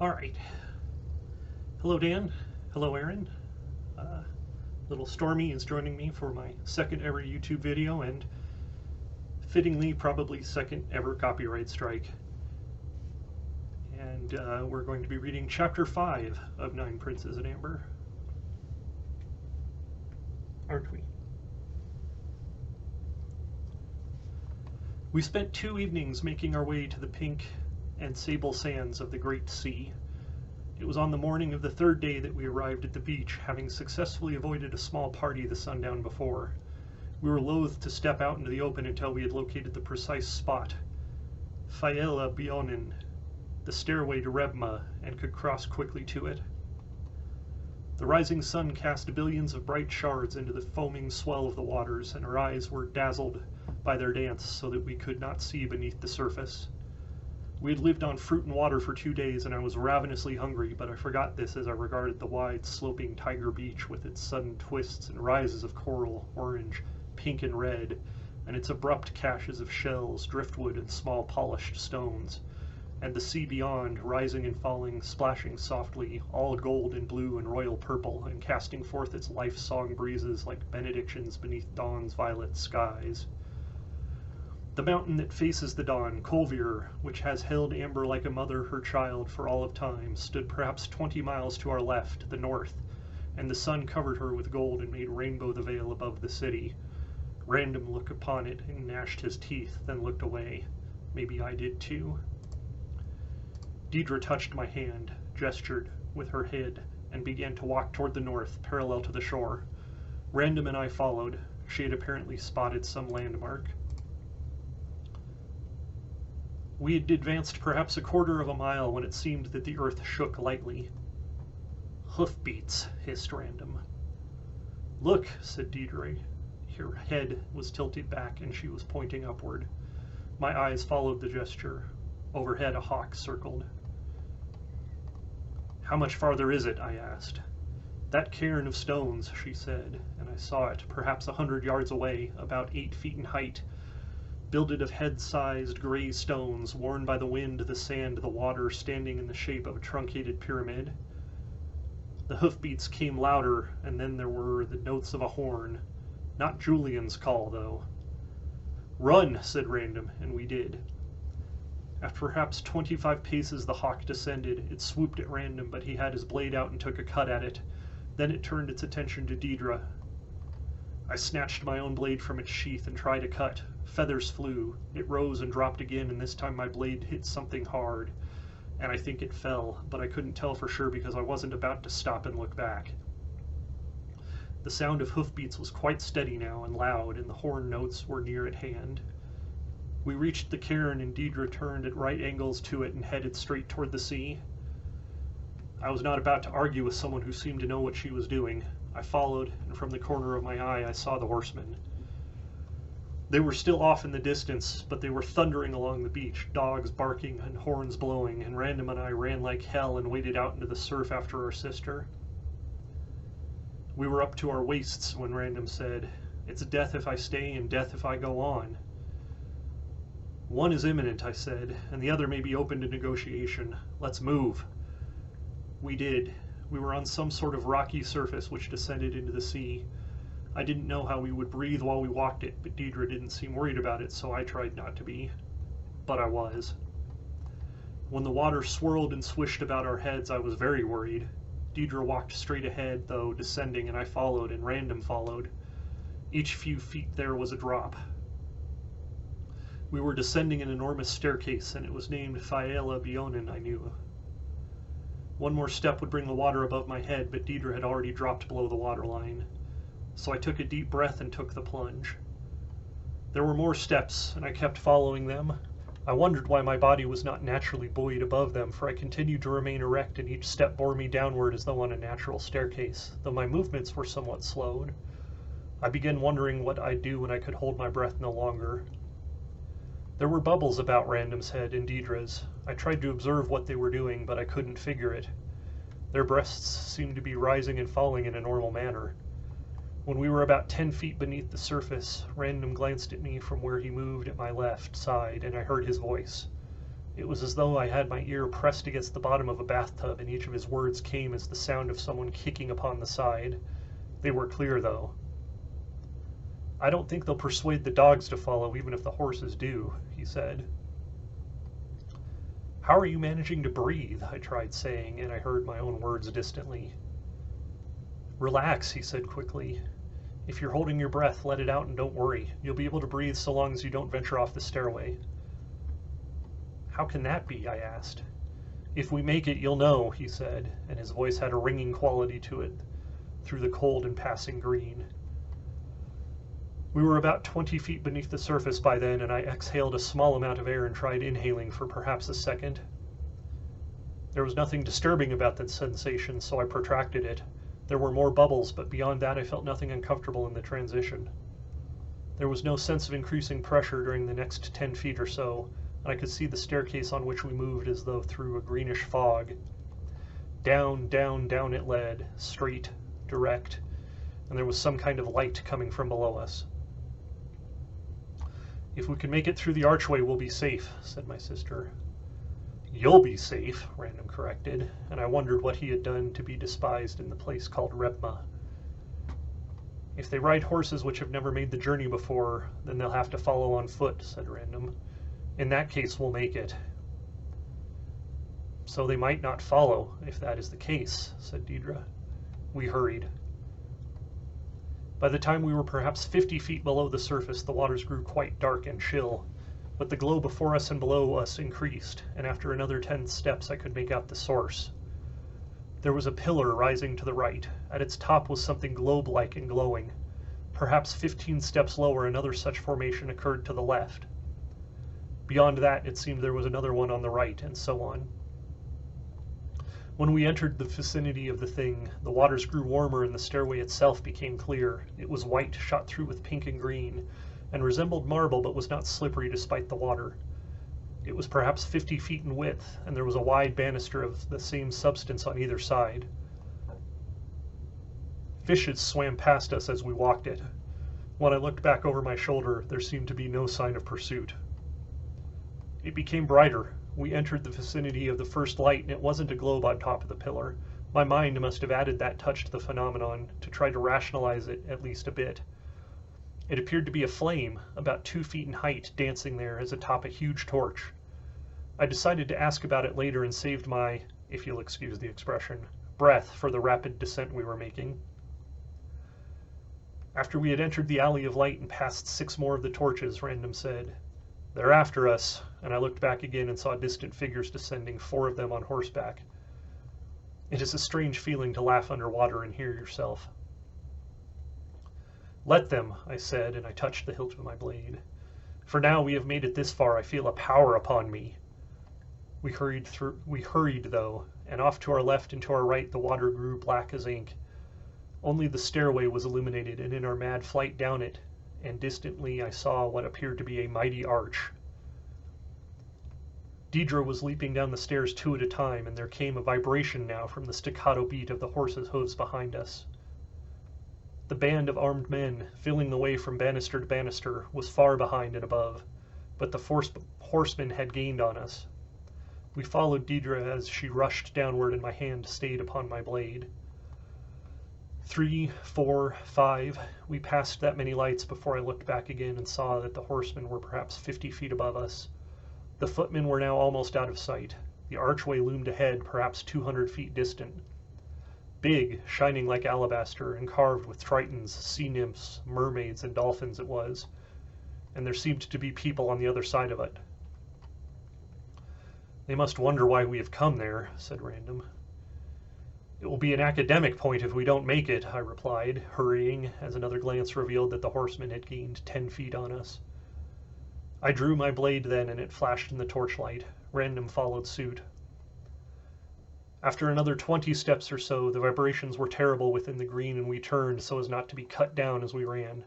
All right. Hello, Dan. Hello, Aaron. Little Stormy is joining me for my second ever YouTube video and fittingly probably second ever copyright strike. And we're going to be reading Chapter 5 of Nine Princes in Amber. Aren't we? We spent 2 evenings making our way to the pink and sable sands of the Great Sea. It was on the morning of the 3rd day that we arrived at the beach, having successfully avoided a small party the sundown before. We were loath to step out into the open until we had located the precise spot, Faella Bionin, the stairway to Rebma, and could cross quickly to it. The rising sun cast billions of bright shards into the foaming swell of the waters, and our eyes were dazzled by their dance so that we could not see beneath the surface. We had lived on fruit and water for 2 days, and I was ravenously hungry, but I forgot this as I regarded the wide, sloping Tiger Beach with its sudden twists and rises of coral, orange, pink, and red, and its abrupt caches of shells, driftwood, and small polished stones, and the sea beyond, rising and falling, splashing softly, all gold and blue and royal purple, and casting forth its life-song breezes like benedictions beneath dawn's violet skies. The mountain that faces the dawn, Kolvir, which has held Amber like a mother her child for all of time, stood perhaps 20 miles to our left, the north, and the sun covered her with gold and made rainbow the veil above the city. Random looked upon it and gnashed his teeth, then looked away. Maybe I did too. Deidre touched my hand, gestured with her head, and began to walk toward the north, parallel to the shore. Random and I followed. She had apparently spotted some landmark. We had advanced perhaps a quarter of a mile when it seemed that the earth shook lightly. Hoofbeats, hissed Random. Look, said Deidre. Her head was tilted back and she was pointing upward. My eyes followed the gesture. Overhead a hawk circled. How much farther is it? I asked. That cairn of stones, she said, and I saw it, perhaps 100 yards away, about 8 feet in height, builded of head-sized gray stones, worn by the wind, the sand, the water, standing in the shape of a truncated pyramid. The hoofbeats came louder, and then there were the notes of a horn. Not Julian's call, though. Run, said Random, and we did. After perhaps 25 paces the hawk descended. It swooped at Random, but he had his blade out and took a cut at it. Then it turned its attention to Deidre. I snatched my own blade from its sheath and tried a cut. Feathers flew. It rose and dropped again, and this time my blade hit something hard, and I think it fell, but I couldn't tell for sure because I wasn't about to stop and look back. The sound of hoofbeats was quite steady now and loud, and the horn notes were near at hand. We reached the cairn, and Deidre turned at right angles to it and headed straight toward the sea. I was not about to argue with someone who seemed to know what she was doing. I followed, and from the corner of my eye I saw the horsemen. They were still off in the distance, but they were thundering along the beach, dogs barking and horns blowing, and Random and I ran like hell and waded out into the surf after our sister. We were up to our waists when Random said, "It's death if I stay and death if I go on." "One is imminent," I said, "and the other may be open to negotiation. Let's move." We did. We were on some sort of rocky surface which descended into the sea. I didn't know how we would breathe while we walked it, but Deidre didn't seem worried about it, so I tried not to be. But I was. When the water swirled and swished about our heads, I was very worried. Deidre walked straight ahead, though, descending, and I followed, and Random followed. Each few feet there was a drop. We were descending an enormous staircase, and it was named Faella Bionin, I knew. One more step would bring the water above my head, but Deidre had already dropped below the waterline. So I took a deep breath and took the plunge. There were more steps, and I kept following them. I wondered why my body was not naturally buoyed above them, for I continued to remain erect, and each step bore me downward as though on a natural staircase, though my movements were somewhat slowed. I began wondering what I'd do when I could hold my breath no longer. There were bubbles about Random's head and Deidre's. I tried to observe what they were doing, but I couldn't figure it. Their breasts seemed to be rising and falling in a normal manner. When we were about 10 feet beneath the surface, Random glanced at me from where he moved at my left side, and I heard his voice. It was as though I had my ear pressed against the bottom of a bathtub, and each of his words came as the sound of someone kicking upon the side. They were clear, though. "I don't think they'll persuade the dogs to follow, even if the horses do," he said. "How are you managing to breathe?" I tried saying, and I heard my own words distantly. "Relax," he said quickly. "If you're holding your breath, let it out and don't worry. You'll be able to breathe so long as you don't venture off the stairway." "How can that be?" I asked. "If we make it, you'll know," he said, and his voice had a ringing quality to it through the cold and passing green. We were about 20 feet beneath the surface by then, and I exhaled a small amount of air and tried inhaling for perhaps a second. There was nothing disturbing about that sensation, so I protracted it. There were more bubbles, but beyond that I felt nothing uncomfortable in the transition. There was no sense of increasing pressure during the next 10 feet or so, and I could see the staircase on which we moved as though through a greenish fog. Down, down, down it led, straight, direct, and there was some kind of light coming from below us. "If we can make it through the archway, we'll be safe," said my sister. "You'll be safe," Random corrected, and I wondered what he had done to be despised in the place called Repma. "If they ride horses which have never made the journey before, then they'll have to follow on foot," said Random. "In that case, we'll make it." "So they might not follow, if that is the case," said Deidre. We hurried. By the time we were perhaps 50 feet below the surface, the waters grew quite dark and chill, but the glow before us and below us increased, and after another 10 steps I could make out the source. There was a pillar rising to the right. At its top was something globe-like and glowing. Perhaps 15 steps lower, another such formation occurred to the left. Beyond that, it seemed there was another one on the right, and so on. When we entered the vicinity of the thing, the waters grew warmer and the stairway itself became clear. It was white, shot through with pink and green, and resembled marble but was not slippery despite the water. It was perhaps 50 feet in width, and there was a wide banister of the same substance on either side. Fishes swam past us as we walked it. When I looked back over my shoulder, there seemed to be no sign of pursuit. It became brighter. We entered the vicinity of the first light, and it wasn't a globe on top of the pillar. My mind must have added that touch to the phenomenon to try to rationalize it at least a bit. It appeared to be a flame, about 2 feet in height, dancing there as atop a huge torch. I decided to ask about it later and saved my, if you'll excuse the expression, breath for the rapid descent we were making. After we had entered the alley of light and passed 6 more of the torches, Random said, "They're after us," and I looked back again and saw distant figures descending, 4 of them on horseback. It is a strange feeling to laugh underwater and hear yourself. "Let them," I said, and I touched the hilt of my blade. "For now we have made it this far, I feel a power upon me." We hurried though, and off to our left and to our right the water grew black as ink. Only the stairway was illuminated, and in our mad flight down it, and distantly I saw what appeared to be a mighty arch. Deidre was leaping down the stairs 2 at a time, and there came a vibration now from the staccato beat of the horses' hooves behind us. The band of armed men, filling the way from banister to banister, was far behind and above, but the horsemen had gained on us. We followed Deidre as she rushed downward, and my hand stayed upon my blade. 3, 4, 5, we passed that many lights before I looked back again and saw that the horsemen were perhaps 50 feet above us. The footmen were now almost out of sight. The archway loomed ahead, perhaps 200 feet distant. Big, shining like alabaster, and carved with tritons, sea nymphs, mermaids, and dolphins it was, and there seemed to be people on the other side of it. "They must wonder why we have come there," said Random. "It will be an academic point if we don't make it," I replied, hurrying, as another glance revealed that the horsemen had gained 10 feet on us. I drew my blade then, and it flashed in the torchlight. Random followed suit. After another 20 steps or so, the vibrations were terrible within the green, and we turned so as not to be cut down as we ran.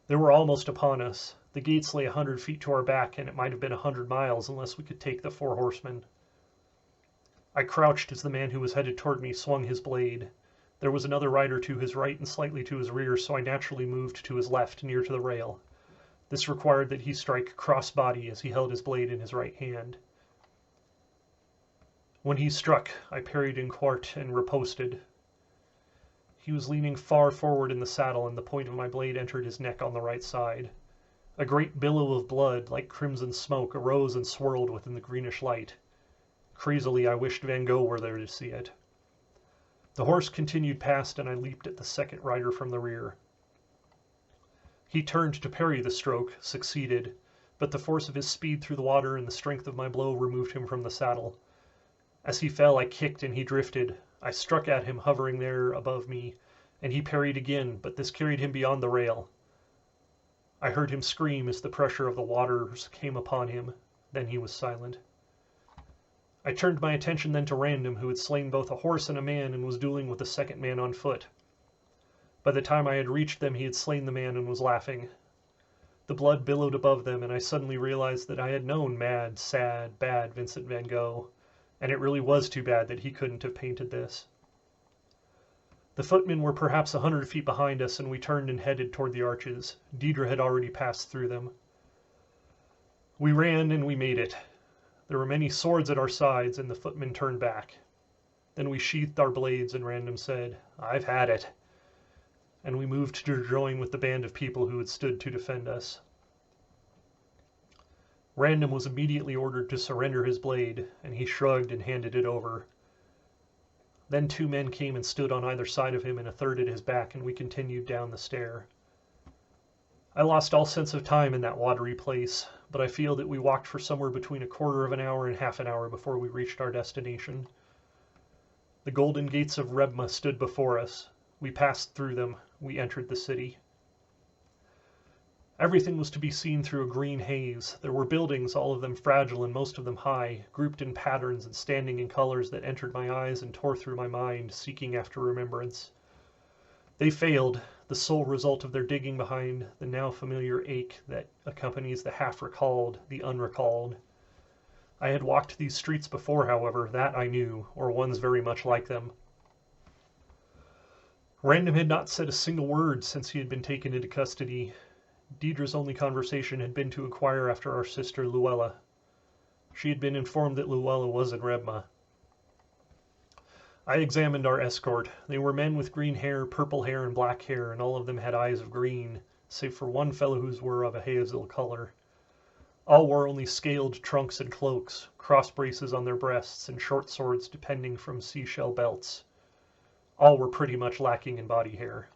They were almost upon us. The gates lay 100 feet to our back, and it might have been 100 miles unless we could take the 4 horsemen. I crouched as the man who was headed toward me swung his blade. There was another rider to his right and slightly to his rear, so I naturally moved to his left, near to the rail. This required that he strike cross-body as he held his blade in his right hand. When he struck, I parried in quarte and riposted. He was leaning far forward in the saddle, and the point of my blade entered his neck on the right side. A great billow of blood, like crimson smoke, arose and swirled within the greenish light. Crazily, I wished Van Gogh were there to see it. The horse continued past, and I leaped at the second rider from the rear. He turned to parry the stroke, succeeded, but the force of his speed through the water and the strength of my blow removed him from the saddle. As he fell, I kicked and he drifted. I struck at him, hovering there above me, and he parried again, but this carried him beyond the rail. I heard him scream as the pressure of the waters came upon him. Then he was silent. I turned my attention then to Random, who had slain both a horse and a man and was dueling with the second man on foot. By the time I had reached them, he had slain the man and was laughing. The blood billowed above them, and I suddenly realized that I had known mad, sad, bad Vincent van Gogh, and it really was too bad that he couldn't have painted this. The footmen were perhaps 100 feet behind us, and we turned and headed toward the arches. Deirdre had already passed through them. We ran, and we made it. There were many swords at our sides, and the footmen turned back. Then we sheathed our blades, and Random said, "I've had it." And we moved to join with the band of people who had stood to defend us. Random was immediately ordered to surrender his blade, and he shrugged and handed it over. Then 2 men came and stood on either side of him, and a third at his back, and we continued down the stair. I lost all sense of time in that watery place, but I feel that we walked for somewhere between a quarter of an hour and half an hour before we reached our destination. The golden gates of Rebma stood before us. We passed through them. We entered the city. Everything was to be seen through a green haze. There were buildings, all of them fragile and most of them high, grouped in patterns and standing in colors that entered my eyes and tore through my mind, seeking after remembrance. They failed, the sole result of their digging behind the now familiar ache that accompanies the half-recalled, the unrecalled. I had walked these streets before, however, that I knew, or ones very much like them. Random had not said a single word since he had been taken into custody. Deirdre's only conversation had been to inquire after our sister Luella. She had been informed that Luella was in Rebma. I examined our escort. They were men with green hair, purple hair, and black hair, and all of them had eyes of green, save for one fellow whose were of a hazel color. All wore only scaled trunks and cloaks, cross braces on their breasts, and short swords depending from seashell belts. All were pretty much lacking in body hair.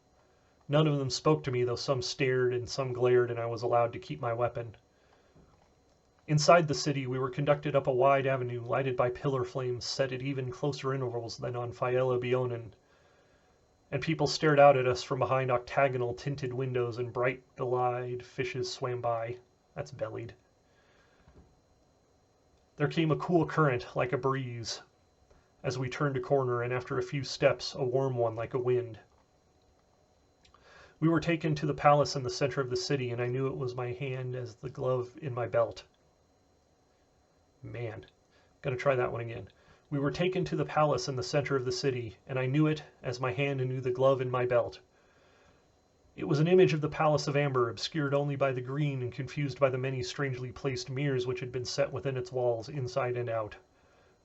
None of them spoke to me, though some stared and some glared, and I was allowed to keep my weapon. Inside the city, we were conducted up a wide avenue lighted by pillar flames set at even closer intervals than on Fiella Bionen, and people stared out at us from behind octagonal tinted windows, and bright bellied fishes swam by. That's bellied. There came a cool current like a breeze as we turned a corner, and after a few steps, a warm one like a wind. We were taken to the palace in the center of the city, and I knew it was my hand as the glove in my belt. Man, gonna try that one again. We were taken to the palace in the center of the city, and I knew it as my hand knew the glove in my belt. It was an image of the Palace of Amber, obscured only by the green and confused by the many strangely placed mirrors which had been set within its walls, inside and out.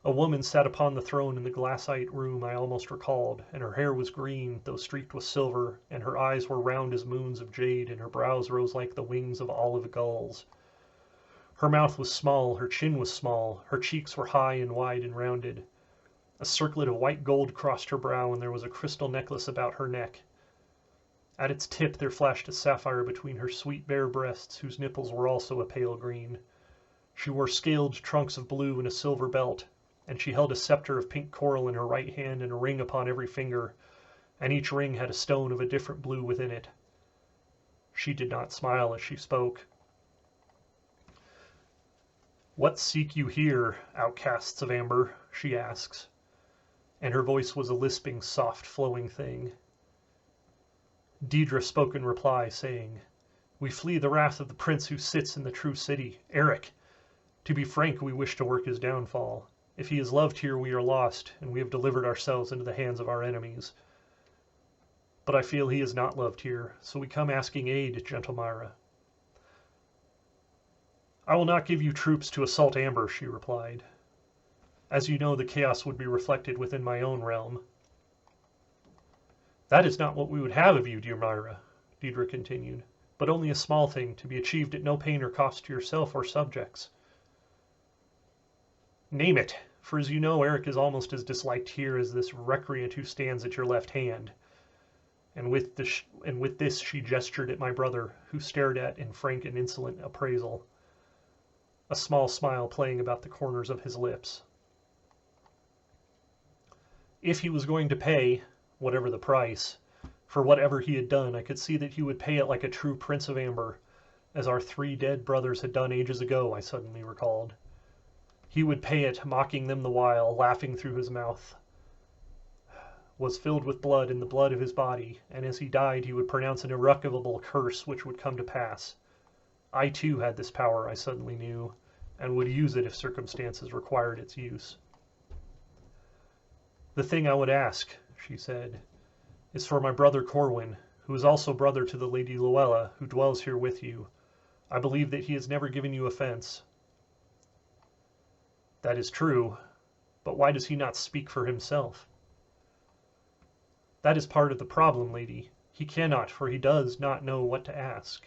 A woman sat upon the throne in the glassite room I almost recalled, and her hair was green, though streaked with silver, and her eyes were round as moons of jade, and her brows rose like the wings of olive gulls. Her mouth was small, her chin was small, her cheeks were high and wide and rounded. A circlet of white gold crossed her brow, and there was a crystal necklace about her neck. At its tip there flashed a sapphire between her sweet bare breasts, whose nipples were also a pale green. She wore scaled trunks of blue and a silver belt, and she held a scepter of pink coral in her right hand and a ring upon every finger, and each ring had a stone of a different blue within it. She did not smile as she spoke. "What seek you here, outcasts of Amber?" she asks, and her voice was a lisping, soft, flowing thing. Deirdre spoke in reply, saying, "We flee the wrath of the prince who sits in the true city, Eric. To be frank, we wish to work his downfall. If he is loved here, we are lost, and we have delivered ourselves into the hands of our enemies. But I feel he is not loved here, so we come asking aid, gentle Myra." "I will not give you troops to assault Amber," she replied. As you know, the chaos would be reflected within my own realm. That is not what we would have of you, dear Myra, Deidre continued, but only a small thing, to be achieved at no pain or cost to yourself or subjects. Name it, for as you know, Eric is almost as disliked here as this recreant who stands at your left hand. And with this she gestured at my brother, who stared at in frank and insolent appraisal, a small smile playing about the corners of his lips. If he was going to pay, whatever the price, for whatever he had done, I could see that he would pay it like a true Prince of Amber, as our 3 dead brothers had done ages ago, I suddenly recalled. He would pay it, mocking them the while, laughing through his mouth was filled with blood and the blood of his body, and as he died he would pronounce an irrevocable curse which would come to pass. I too had this power, I suddenly knew, and would use it if circumstances required its use. The thing I would ask, she said, is for my brother Corwin, who is also brother to the Lady Luella, who dwells here with you. I believe that he has never given you offense. That is true, but why does he not speak for himself? That is part of the problem, lady. He cannot, for he does not know what to ask.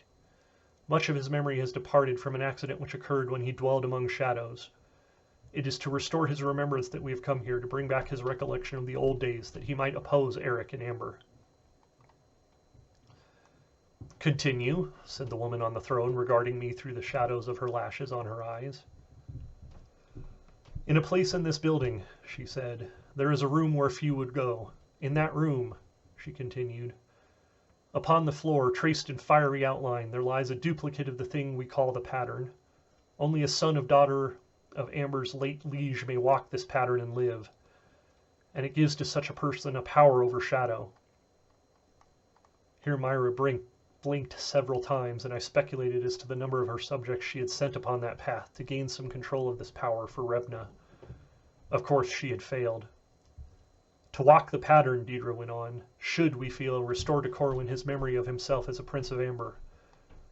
Much of his memory has departed from an accident which occurred when he dwelled among shadows. It is to restore his remembrance that we have come here, to bring back his recollection of the old days, that he might oppose Eric and Amber. Continue, said the woman on the throne, regarding me through the shadows of her lashes on her eyes. In a place in this building, she said, there is a room where few would go. In that room, she continued, upon the floor, traced in fiery outline, there lies a duplicate of the thing we call the pattern. Only a son of daughter of Amber's late liege may walk this pattern and live, and it gives to such a person a power over shadow. Here Myra blinked several times, and I speculated as to the number of her subjects she had sent upon that path to gain some control of this power for Rebna. Of course she had failed. To walk the pattern, Deidre went on, should, we feel, restore to Corwin his memory of himself as a Prince of Amber.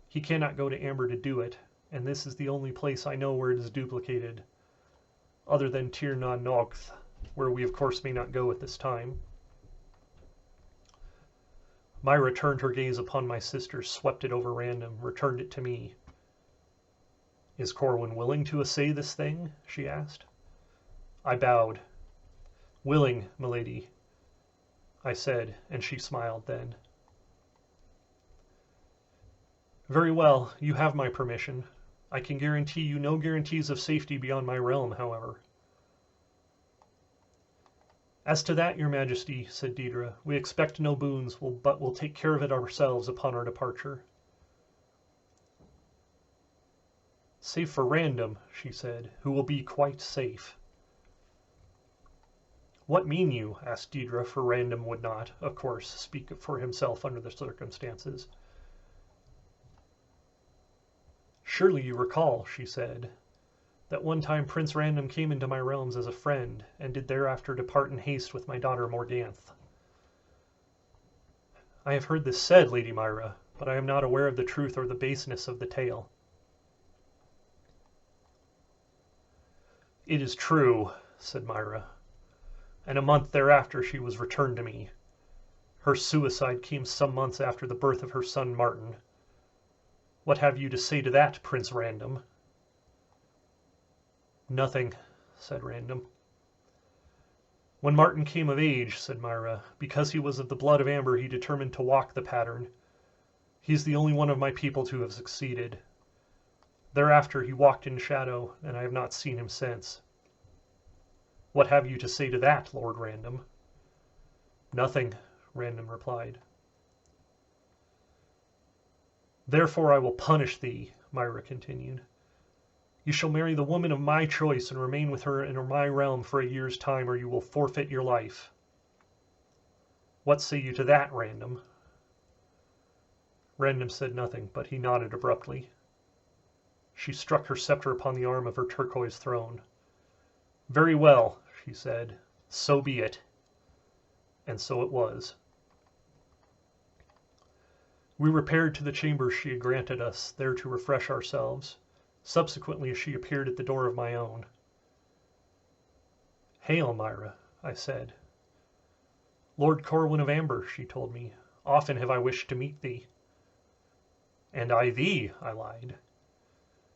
He cannot go to Amber to do it, and this is the only place I know where it is duplicated, other than Tir na Nogth, where we of course may not go at this time. Myra turned her gaze upon my sister, swept it over random, returned it to me. Is Corwin willing to essay this thing? She asked. I bowed. Willing, milady, I said, and she smiled then. Very well, you have my permission. I can guarantee you no guarantees of safety beyond my realm, however. As to that, your majesty, said Deidre, we expect no boons, but will take care of it ourselves upon our departure. Save for Random, she said, who will be quite safe. What mean you? Asked Deidre, for Random would not, of course, speak for himself under the circumstances. Surely you recall, she said, that one time Prince Random came into my realms as a friend, and did thereafter depart in haste with my daughter Morganth. I have heard this said, Lady Myra, but I am not aware of the truth or the baseness of the tale. It is true, said Myra, and a month thereafter she was returned to me. Her suicide came some months after the birth of her son Martin. What have you to say to that, Prince Random? Nothing, said Random. When Martin came of age, said Myra, because he was of the blood of Amber, he determined to walk the pattern. He is the only one of my people to have succeeded. Thereafter he walked in shadow, and I have not seen him since. What have you to say to that, Lord Random? Nothing, Random replied. Therefore I will punish thee, Myra continued. You shall marry the woman of my choice and remain with her in my realm for a year's time, or you will forfeit your life. What say you to that, Random? Random said nothing, but he nodded abruptly. She struck her scepter upon the arm of her turquoise throne. Very well, she said, so be it. And so it was. We repaired to the chamber she had granted us, there to refresh ourselves. Subsequently, she appeared at the door of my own. "Hail, Myra," I said. "Lord Corwin of Amber," she told me. "Often have I wished to meet thee." "And I thee," I lied.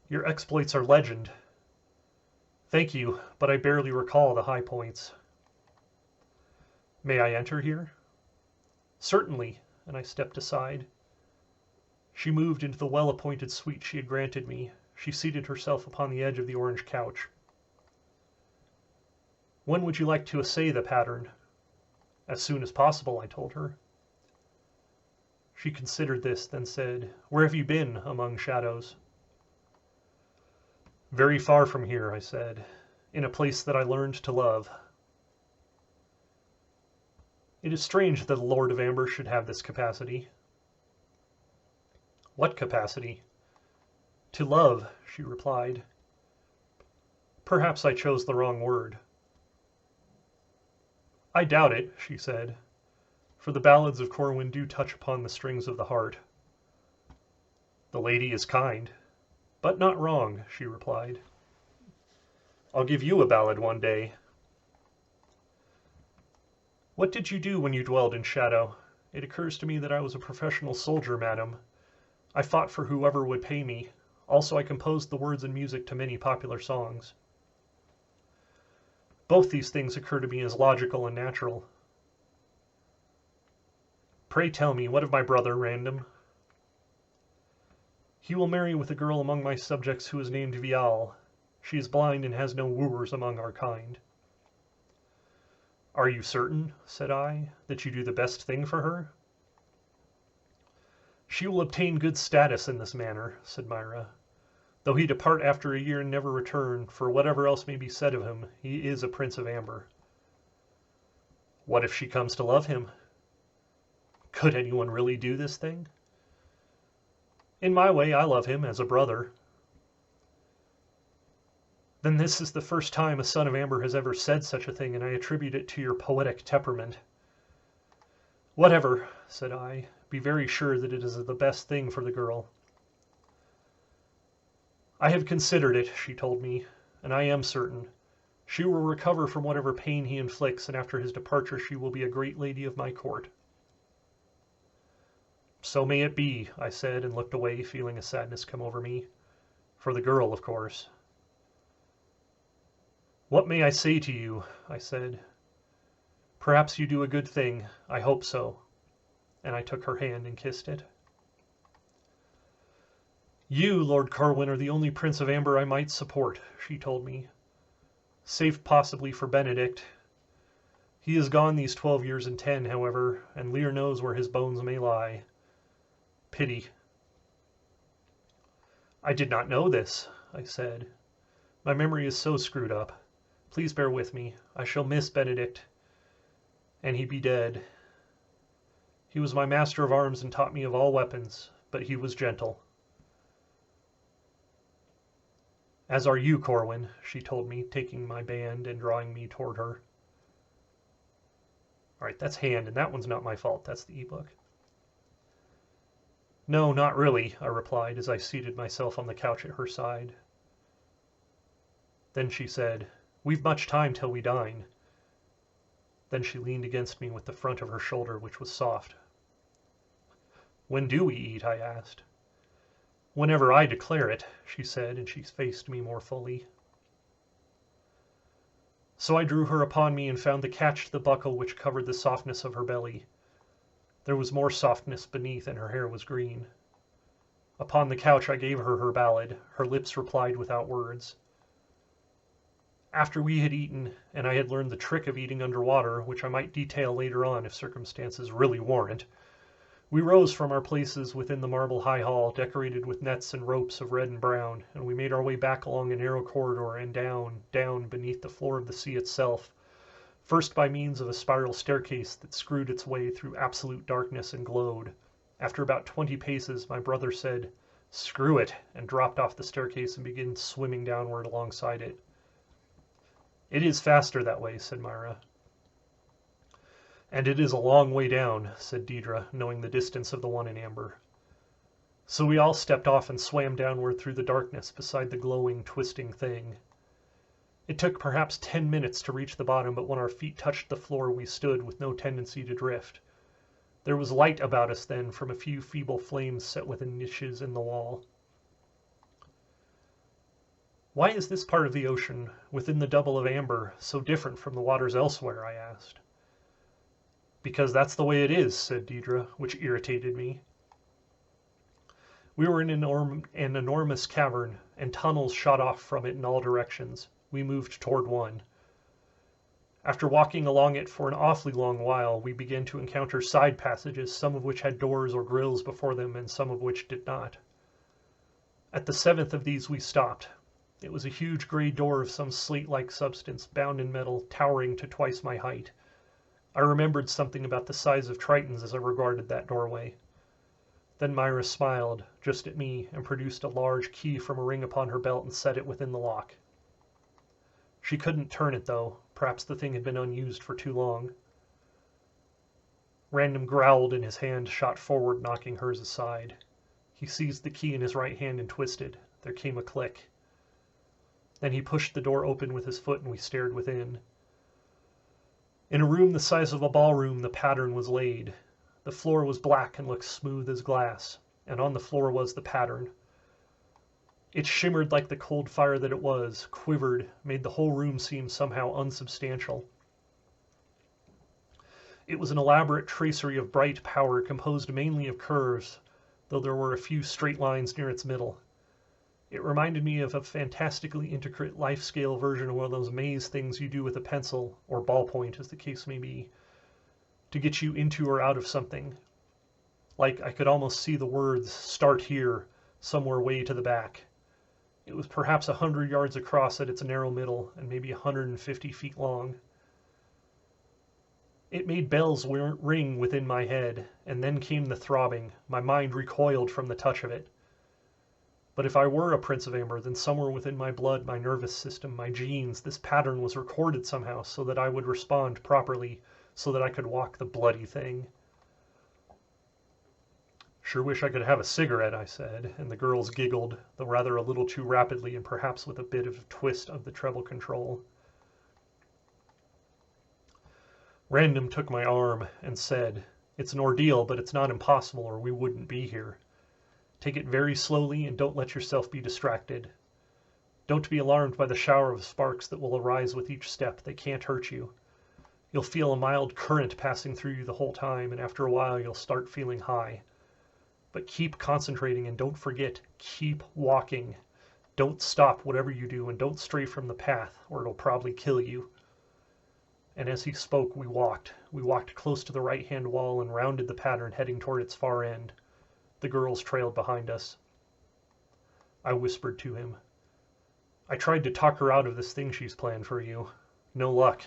"Your exploits are legend." "Thank you, but I barely recall the high points." "May I enter here?" "Certainly," and I stepped aside. She moved into the well-appointed suite she had granted me. She seated herself upon the edge of the orange couch. "When would you like to essay the pattern?" "As soon as possible," I told her. She considered this, then said, "Where have you been among shadows?" "Very far from here," I said, "in a place that I learned to love." "It is strange that the Lord of Amber should have this capacity." "What capacity?" "To love," she replied. Perhaps I chose the wrong word. "I doubt it," she said, "for the ballads of Corwin do touch upon the strings of the heart." "The lady is kind." "But not wrong," she replied. "I'll give you a ballad one day." "What did you do when you dwelled in shadow?" "It occurs to me that I was a professional soldier, madam. I fought for whoever would pay me. Also I composed the words and music to many popular songs." "Both these things occur to me as logical and natural." "Pray tell me, what of my brother Random?" "He will marry with a girl among my subjects who is named Vial. She is blind and has no wooers among our kind." "Are you certain," said I, "that you do the best thing for her?" "She will obtain good status in this manner," said Myra. "Though he depart after a year and never return, for whatever else may be said of him, he is a Prince of Amber." "What if she comes to love him?" "Could anyone really do this thing?" "In my way I love him as a brother." "Then this is the first time a son of Amber has ever said such a thing, and I attribute it to your poetic temperament." "Whatever," said I, "be very sure that it is the best thing for the girl." "I have considered it," she told me, "and I am certain. She will recover from whatever pain he inflicts, and after his departure she will be a great lady of my court." "So may it be," I said, and looked away, feeling a sadness come over me. For the girl, of course. "What may I say to you?" I said. "Perhaps you do a good thing. I hope so." And I took her hand and kissed it. "You, Lord Corwin, are the only Prince of Amber I might support," she told me. "Save possibly for Benedict. He is gone these 12 years and 10, however, and Lear knows where his bones may lie. Pity." "I did not know this," I said. "My memory is so screwed up. Please bear with me. I shall miss Benedict, and he be dead. He was my master of arms and taught me of all weapons, but he was gentle." "As are you, Corwin," she told me, taking my band and drawing me toward her. All right, that's hand, and that one's not my fault. That's the ebook. "No, not really," I replied as I seated myself on the couch at her side. Then she said, "We've much time till we dine." Then she leaned against me with the front of her shoulder, which was soft. "When do we eat?" I asked. "Whenever I declare it," she said, and she faced me more fully. So I drew her upon me and found the catch to the buckle which covered the softness of her belly. There was more softness beneath, and her hair was green. Upon the couch I gave her her ballad. Her lips replied without words. After we had eaten, and I had learned the trick of eating under water, which I might detail later on if circumstances really warrant, we rose from our places within the marble high hall, decorated with nets and ropes of red and brown, and we made our way back along a narrow corridor and down, down beneath the floor of the sea itself, first by means of a spiral staircase that screwed its way through absolute darkness and glowed. After about 20 paces, my brother said, "Screw it," and dropped off the staircase and began swimming downward alongside it. "It is faster that way," said Myra. "And it is a long way down," said Deirdre, knowing the distance of the one in amber. So we all stepped off and swam downward through the darkness beside the glowing, twisting thing. It took perhaps 10 minutes to reach the bottom, but when our feet touched the floor, we stood with no tendency to drift. There was light about us then from a few feeble flames set within niches in the wall. Why is this part of the ocean, within the double of amber, so different from the waters elsewhere? I asked. Because that's the way it is, said Deidre, which irritated me. We were in an enormous cavern, and tunnels shot off from it in all directions. We moved toward one. After walking along it for an awfully long while, we began to encounter side passages, some of which had doors or grills before them, and some of which did not. At the seventh of these we stopped. It was a huge gray door of some slate-like substance, bound in metal, towering to twice my height. I remembered something about the size of Tritons as I regarded that doorway. Then Myra smiled, just at me, and produced a large key from a ring upon her belt and set it within the lock. She couldn't turn it, though. Perhaps the thing had been unused for too long. Random growled and his hand shot forward, knocking hers aside. He seized the key in his right hand and twisted. There came a click. Then he pushed the door open with his foot and we stared within. In a room the size of a ballroom, the pattern was laid. The floor was black and looked smooth as glass, and on the floor was the pattern. It shimmered like the cold fire that it was, quivered, made the whole room seem somehow unsubstantial. It was an elaborate tracery of bright power composed mainly of curves, though there were a few straight lines near its middle. It reminded me of a fantastically intricate life-scale version of one of those maze things you do with a pencil, or ballpoint as the case may be, to get you into or out of something. Like I could almost see the words, "Start here," somewhere way to the back. It was perhaps 100 yards across at its narrow middle, and maybe 150 feet long. It made bells ring within my head, and then came the throbbing. My mind recoiled from the touch of it. But if I were a Prince of Amber, then somewhere within my blood, my nervous system, my genes, this pattern was recorded somehow so that I would respond properly, so that I could walk the bloody thing. Sure wish I could have a cigarette, I said, and the girls giggled, though rather a little too rapidly and perhaps with a bit of a twist of the treble control. Random took my arm and said, "It's an ordeal, but it's not impossible or we wouldn't be here. Take it very slowly and don't let yourself be distracted. Don't be alarmed by the shower of sparks that will arise with each step. They can't hurt you. You'll feel a mild current passing through you the whole time, and after a while you'll start feeling high. But keep concentrating and don't forget, keep walking. Don't stop whatever you do and don't stray from the path or it'll probably kill you." And as he spoke, we walked. We walked close to the right-hand wall and rounded the pattern, heading toward its far end. The girls trailed behind us. I whispered to him, "I tried to talk her out of this thing she's planned for you. No luck."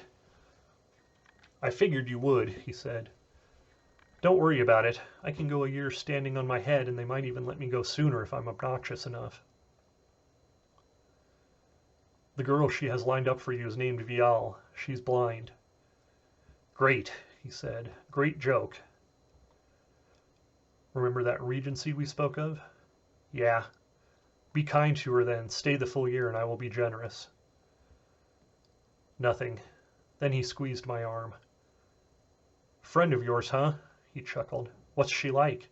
"I figured you would," he said. "Don't worry about it. I can go a year standing on my head, and they might even let me go sooner if I'm obnoxious enough." "The girl she has lined up for you is named Vial. She's blind." "Great," he said. "Great joke. Remember that regency we spoke of?" "Yeah. Be kind to her then. Stay the full year and I will be generous." Nothing. Then he squeezed my arm. "Friend of yours, huh?" He chuckled. "What's she like?"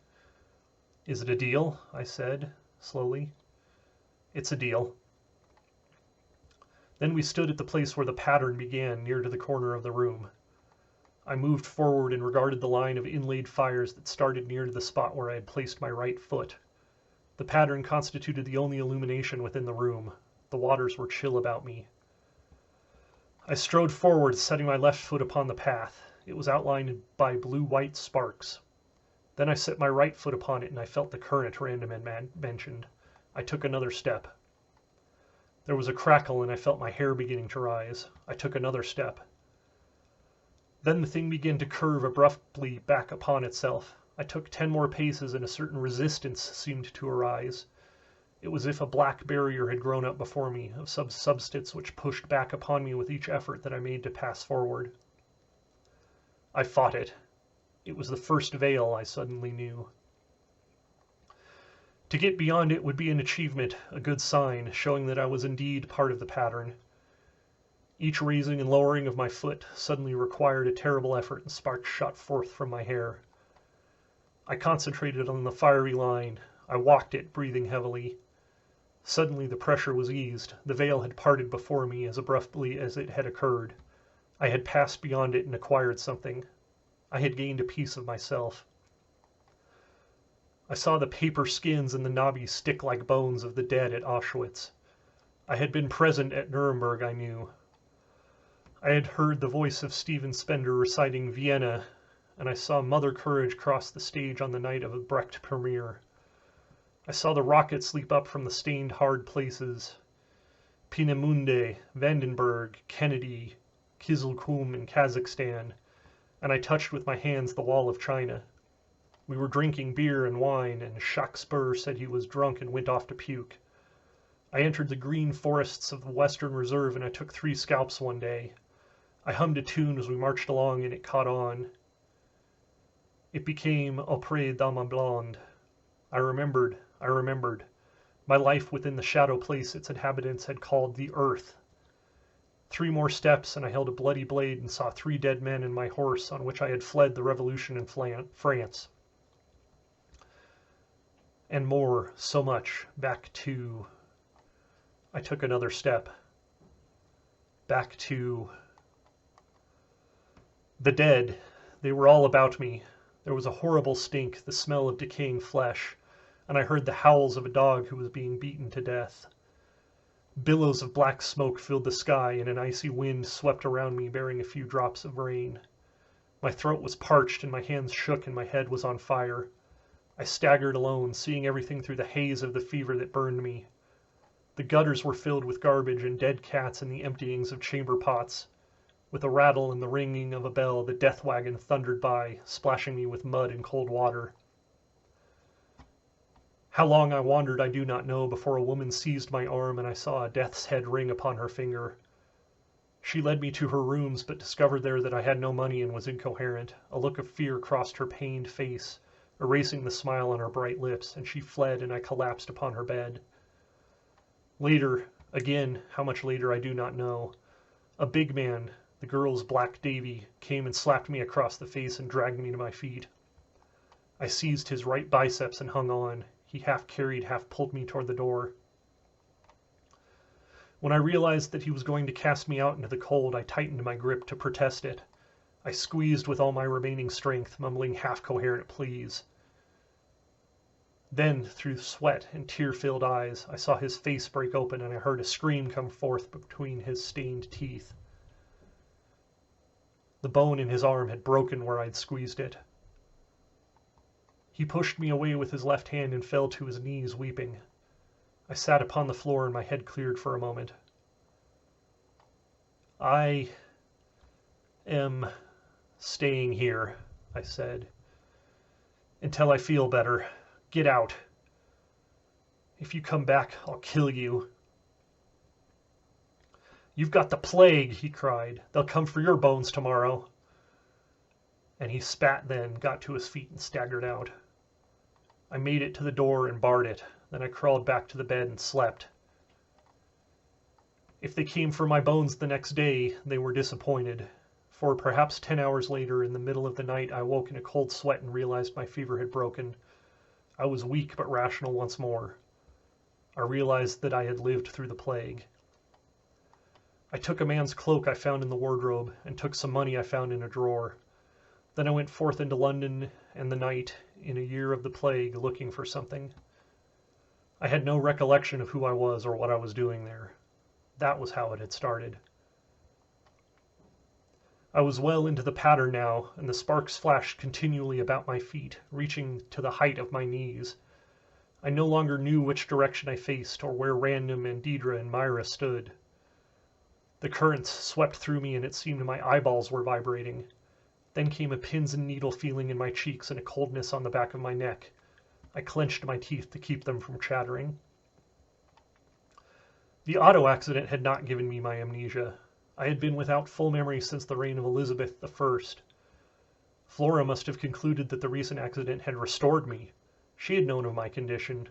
"Is it a deal?" I said, slowly. "It's a deal." Then we stood at the place where the pattern began, near to the corner of the room. I moved forward and regarded the line of inlaid fires that started near to the spot where I had placed my right foot. The pattern constituted the only illumination within the room. The waters were chill about me. I strode forward, setting my left foot upon the path. It was outlined by blue-white sparks. Then I set my right foot upon it, and I felt the current Random had mentioned. I took another step. There was a crackle, and I felt my hair beginning to rise. I took another step. Then the thing began to curve abruptly back upon itself. I took 10 more paces, and a certain resistance seemed to arise. It was as if a black barrier had grown up before me, of some substance which pushed back upon me with each effort that I made to pass forward. I fought it. It was the first veil, I suddenly knew. To get beyond it would be an achievement, a good sign, showing that I was indeed part of the pattern. Each raising and lowering of my foot suddenly required a terrible effort, and sparks shot forth from my hair. I concentrated on the fiery line. I walked it, breathing heavily. Suddenly the pressure was eased. The veil had parted before me as abruptly as it had occurred. I had passed beyond it and acquired something. I had gained a piece of myself. I saw the paper skins and the knobby stick-like bones of the dead at Auschwitz. I had been present at Nuremberg, I knew. I had heard the voice of Steven Spender reciting Vienna, and I saw Mother Courage cross the stage on the night of a Brecht premiere. I saw the rockets leap up from the stained hard places. Peenemünde, Vandenberg, Kennedy, Kizilkum in Kazakhstan, and I touched with my hands the wall of China. We were drinking beer and wine, and Jacques Spur said he was drunk and went off to puke. I entered the green forests of the Western Reserve, and I took 3 scalps one day. I hummed a tune as we marched along, and it caught on. It became Auprès d'Ama Blonde. I remembered. My life within the shadow place its inhabitants had called the Earth. 3 more steps, and I held a bloody blade and saw 3 dead men and my horse on which I had fled the revolution in France. And more, so much, back to... I took another step. Back to... The dead. They were all about me. There was a horrible stink, the smell of decaying flesh, and I heard the howls of a dog who was being beaten to death. Billows of black smoke filled the sky, and an icy wind swept around me, bearing a few drops of rain. My throat was parched, and my hands shook, and my head was on fire. I staggered alone, seeing everything through the haze of the fever that burned me. The gutters were filled with garbage and dead cats and the emptyings of chamber pots. With a rattle and the ringing of a bell, the death wagon thundered by, splashing me with mud and cold water. How long I wandered I do not know before a woman seized my arm and I saw a death's head ring upon her finger. She led me to her rooms, but discovered there that I had no money and was incoherent. A look of fear crossed her pained face, erasing the smile on her bright lips, and she fled, and I collapsed upon her bed. Later, again, how much later I do not know, a big man, the girl's Black Davy, came and slapped me across the face and dragged me to my feet. I seized his right biceps and hung on. He half carried, half pulled me toward the door. When I realized that he was going to cast me out into the cold, I tightened my grip to protest it. I squeezed with all my remaining strength, mumbling half-coherent pleas. Then, through sweat and tear-filled eyes, I saw his face break open, and I heard a scream come forth between his stained teeth. The bone in his arm had broken where I'd squeezed it. He pushed me away with his left hand and fell to his knees, weeping. I sat upon the floor, and my head cleared for a moment. I am staying here, I said, until I feel better. Get out. If you come back, I'll kill you. You've got the plague, he cried. They'll come for your bones tomorrow. And he spat then, got to his feet, and staggered out. I made it to the door and barred it. Then I crawled back to the bed and slept. If they came for my bones the next day, they were disappointed. For perhaps 10 hours later, in the middle of the night, I woke in a cold sweat and realized my fever had broken. I was weak but rational once more. I realized that I had lived through the plague. I took a man's cloak I found in the wardrobe and took some money I found in a drawer. Then I went forth into London and the night, in a year of the plague, looking for something. I had no recollection of who I was or what I was doing there. That was how it had started. I was well into the pattern now, and the sparks flashed continually about my feet, reaching to the height of my knees. I no longer knew which direction I faced, or where Random and Deidre and Myra stood. The currents swept through me, and it seemed my eyeballs were vibrating. Then came a pins and needle feeling in my cheeks and a coldness on the back of my neck. I clenched my teeth to keep them from chattering. The auto accident had not given me my amnesia. I had been without full memory since the reign of Elizabeth I. Flora must have concluded that the recent accident had restored me. She had known of my condition.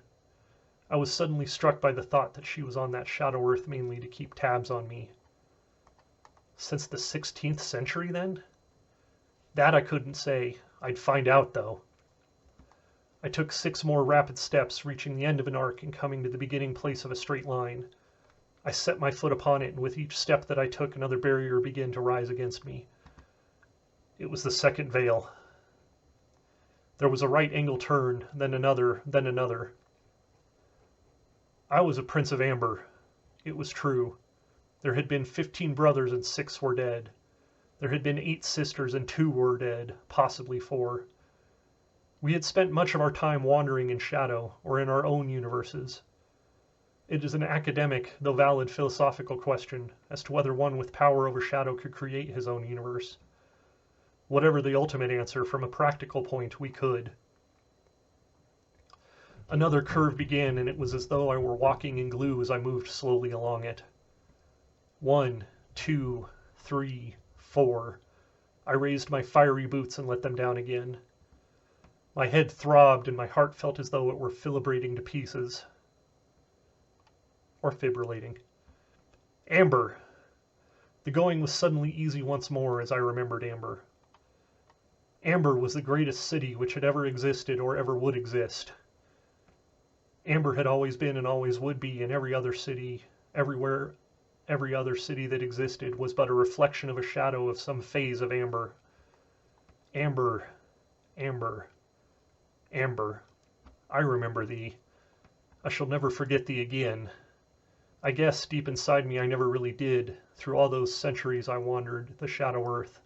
I was suddenly struck by the thought that she was on that shadow earth mainly to keep tabs on me. Since the 16th century, then? That I couldn't say. I'd find out, though. I took 6 more rapid steps, reaching the end of an arc and coming to the beginning place of a straight line. I set my foot upon it, and with each step that I took, another barrier began to rise against me. It was the second veil. There was a right angle turn, then another, then another. I was a Prince of Amber. It was true. There had been 15 brothers and 6 were dead. There had been 8 sisters and 2 were dead, possibly 4. We had spent much of our time wandering in shadow, or in our own universes. It is an academic, though valid philosophical question as to whether one with power over shadow could create his own universe. Whatever the ultimate answer, from a practical point, we could. Another curve began, and it was as though I were walking in glue as I moved slowly along it. 1, 2, 3, 4. I raised my fiery boots and let them down again. My head throbbed, and my heart felt as though it were fibrillating to pieces. Or fibrillating. Amber. The going was suddenly easy once more as I remembered Amber. Amber was the greatest city which had ever existed or ever would exist. Amber had always been and always would be, and every other city, everywhere, every other city that existed was but a reflection of a shadow of some phase of Amber. Amber, Amber, Amber. I remember thee. I shall never forget thee again. I guess deep inside me I never really did, through all those centuries I wandered the shadow earth,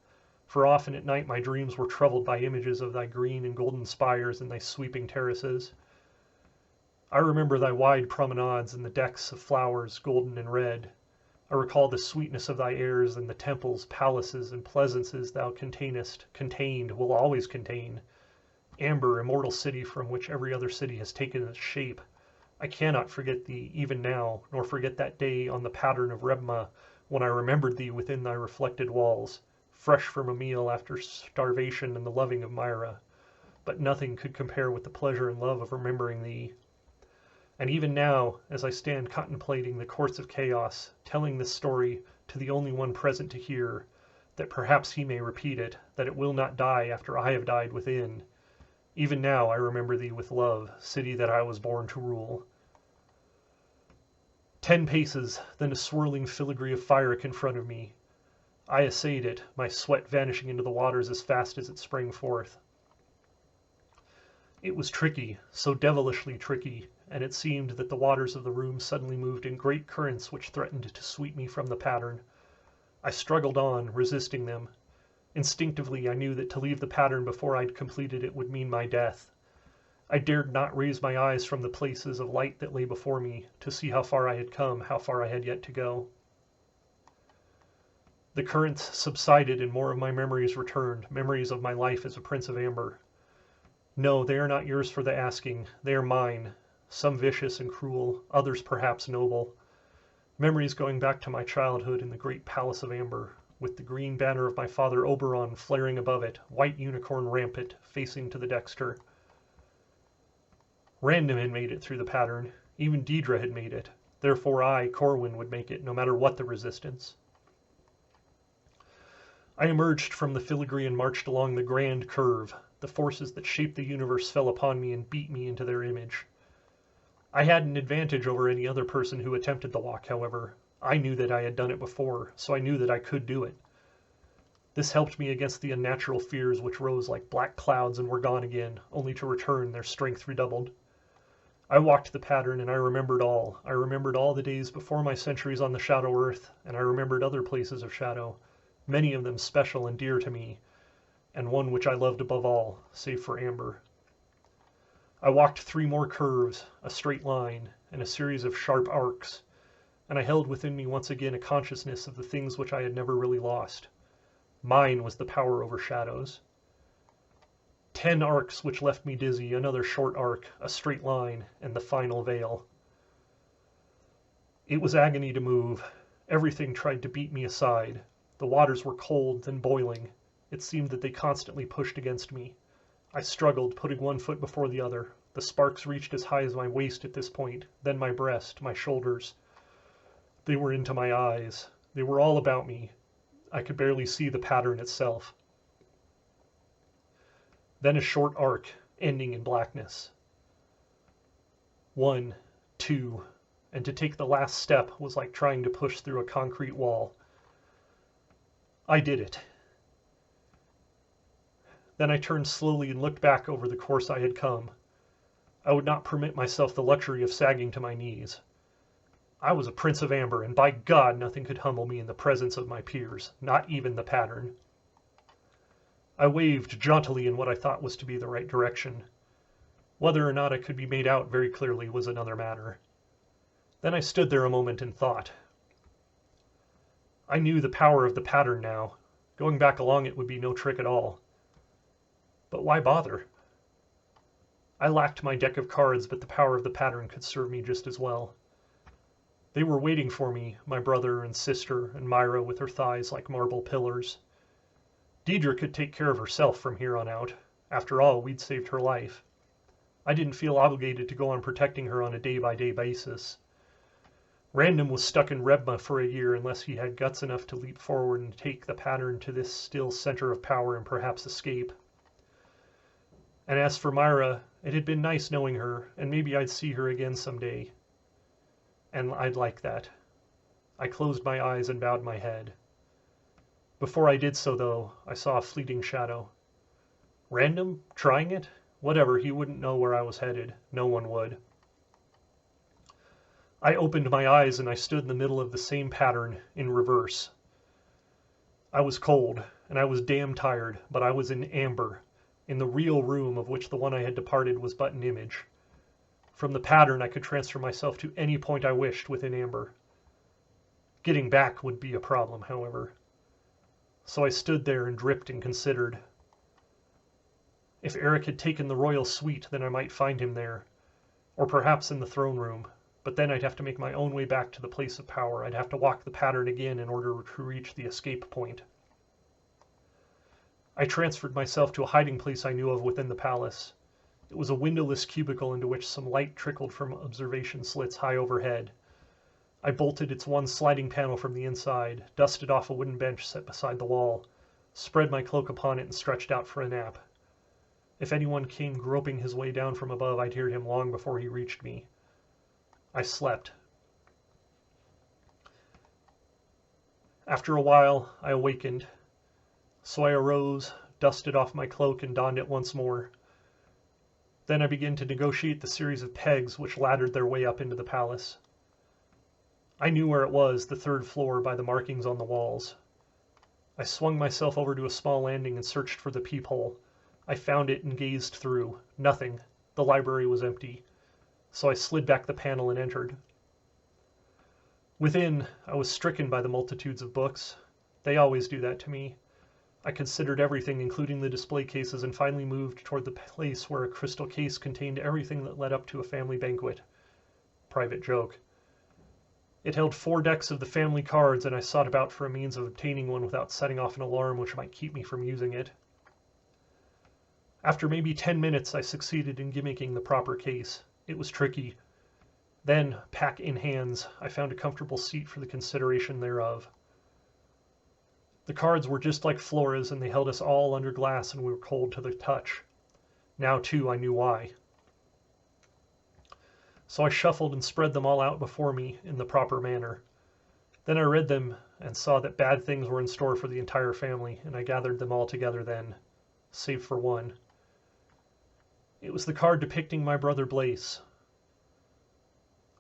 for often at night my dreams were troubled by images of thy green and golden spires and thy sweeping terraces. I remember thy wide promenades and the decks of flowers, golden and red. I recall the sweetness of thy airs and the temples, palaces, and pleasances thou contained, will always contain. Amber, immortal city from which every other city has taken its shape. I cannot forget thee, even now, nor forget that day on the pattern of Rebma, when I remembered thee within thy reflected walls, fresh from a meal after starvation and the loving of Myra. But nothing could compare with the pleasure and love of remembering thee. And even now, as I stand contemplating the course of chaos, telling this story to the only one present to hear, that perhaps he may repeat it, that it will not die after I have died within, even now I remember thee with love, city that I was born to rule. 10 paces, then a swirling filigree of fire confronted me. I essayed it, my sweat vanishing into the waters as fast as it sprang forth. It was tricky, so devilishly tricky, and it seemed that the waters of the room suddenly moved in great currents which threatened to sweep me from the pattern. I struggled on, resisting them. Instinctively I knew that to leave the pattern before I'd completed it would mean my death. I dared not raise my eyes from the places of light that lay before me to see how far I had come, how far I had yet to go. The currents subsided and more of my memories returned, memories of my life as a Prince of Amber. No, they are not yours for the asking, they are mine, some vicious and cruel, others perhaps noble. Memories going back to my childhood in the great palace of Amber, with the green banner of my father Oberon flaring above it, white unicorn rampant, facing to the dexter. Random had made it through the pattern, even Deidre had made it, therefore I, Corwin, would make it, no matter what the resistance. I emerged from the filigree and marched along the grand curve. The forces that shaped the universe fell upon me and beat me into their image. I had an advantage over any other person who attempted the walk, however. I knew that I had done it before, so I knew that I could do it. This helped me against the unnatural fears which rose like black clouds and were gone again, only to return, their strength redoubled. I walked the pattern, and I remembered all. I remembered all the days before my centuries on the shadow earth, and I remembered other places of shadow, many of them special and dear to me, and one which I loved above all, save for Amber. I walked 3 more curves, a straight line, and a series of sharp arcs, and I held within me once again a consciousness of the things which I had never really lost. Mine was the power over shadows. 10 arcs which left me dizzy, another short arc, a straight line, and the final veil. It was agony to move. Everything tried to beat me aside. The waters were cold, then boiling. It seemed that they constantly pushed against me. I struggled, putting one foot before the other. The sparks reached as high as my waist at this point, then my breast, my shoulders. They were into my eyes. They were all about me. I could barely see the pattern itself. Then a short arc, ending in blackness. 1, 2, and to take the last step was like trying to push through a concrete wall. I did it. Then I turned slowly and looked back over the course I had come. I would not permit myself the luxury of sagging to my knees. I was a Prince of Amber, and by God, nothing could humble me in the presence of my peers, not even the pattern. I waved jauntily in what I thought was to be the right direction. Whether or not I could be made out very clearly was another matter. Then I stood there a moment and thought. I knew the power of the pattern now. Going back along it would be no trick at all. But why bother? I lacked my deck of cards, but the power of the pattern could serve me just as well. They were waiting for me, my brother and sister, and Myra with her thighs like marble pillars. Deidre could take care of herself from here on out. After all, we'd saved her life. I didn't feel obligated to go on protecting her on a day-by-day basis. Random was stuck in Rebma for a year unless he had guts enough to leap forward and take the pattern to this still center of power and perhaps escape. And as for Myra, it had been nice knowing her, and maybe I'd see her again someday. And I'd like that. I closed my eyes and bowed my head. Before I did so, though, I saw a fleeting shadow. Random? Trying it? Whatever, he wouldn't know where I was headed. No one would. I opened my eyes and I stood in the middle of the same pattern, in reverse. I was cold, and I was damn tired, but I was in amber, in the real room of which the one I had departed was but an image. From the pattern I could transfer myself to any point I wished within amber. Getting back would be a problem, however. So I stood there and dripped and considered. If Eric had taken the royal suite, then I might find him there, or perhaps in the throne room. But then I'd have to make my own way back to the place of power. I'd have to walk the pattern again in order to reach the escape point. I transferred myself to a hiding place I knew of within the palace. It was a windowless cubicle into which some light trickled from observation slits high overhead. I bolted its one sliding panel from the inside, dusted off a wooden bench set beside the wall, spread my cloak upon it, and stretched out for a nap. If anyone came groping his way down from above, I'd hear him long before he reached me. I slept. After a while, I awakened. So I arose, dusted off my cloak, and donned it once more. Then I began to negotiate the series of pegs which laddered their way up into the palace. I knew where it was, the third floor, by the markings on the walls. I swung myself over to a small landing and searched for the peephole. I found it and gazed through. Nothing. The library was empty. So I slid back the panel and entered. Within, I was stricken by the multitudes of books. They always do that to me. I considered everything, including the display cases, and finally moved toward the place where a crystal case contained everything that led up to a family banquet. Private joke. It held 4 decks of the family cards, and I sought about for a means of obtaining one without setting off an alarm which might keep me from using it. After maybe 10 minutes, I succeeded in gimmicking the proper case. It was tricky. Then, pack in hands, I found a comfortable seat for the consideration thereof. The cards were just like Flora's, and they held us all under glass, and we were cold to the touch. Now, too, I knew why. So I shuffled and spread them all out before me in the proper manner. Then I read them and saw that bad things were in store for the entire family, and I gathered them all together then, save for one. It was the card depicting my brother Blaise.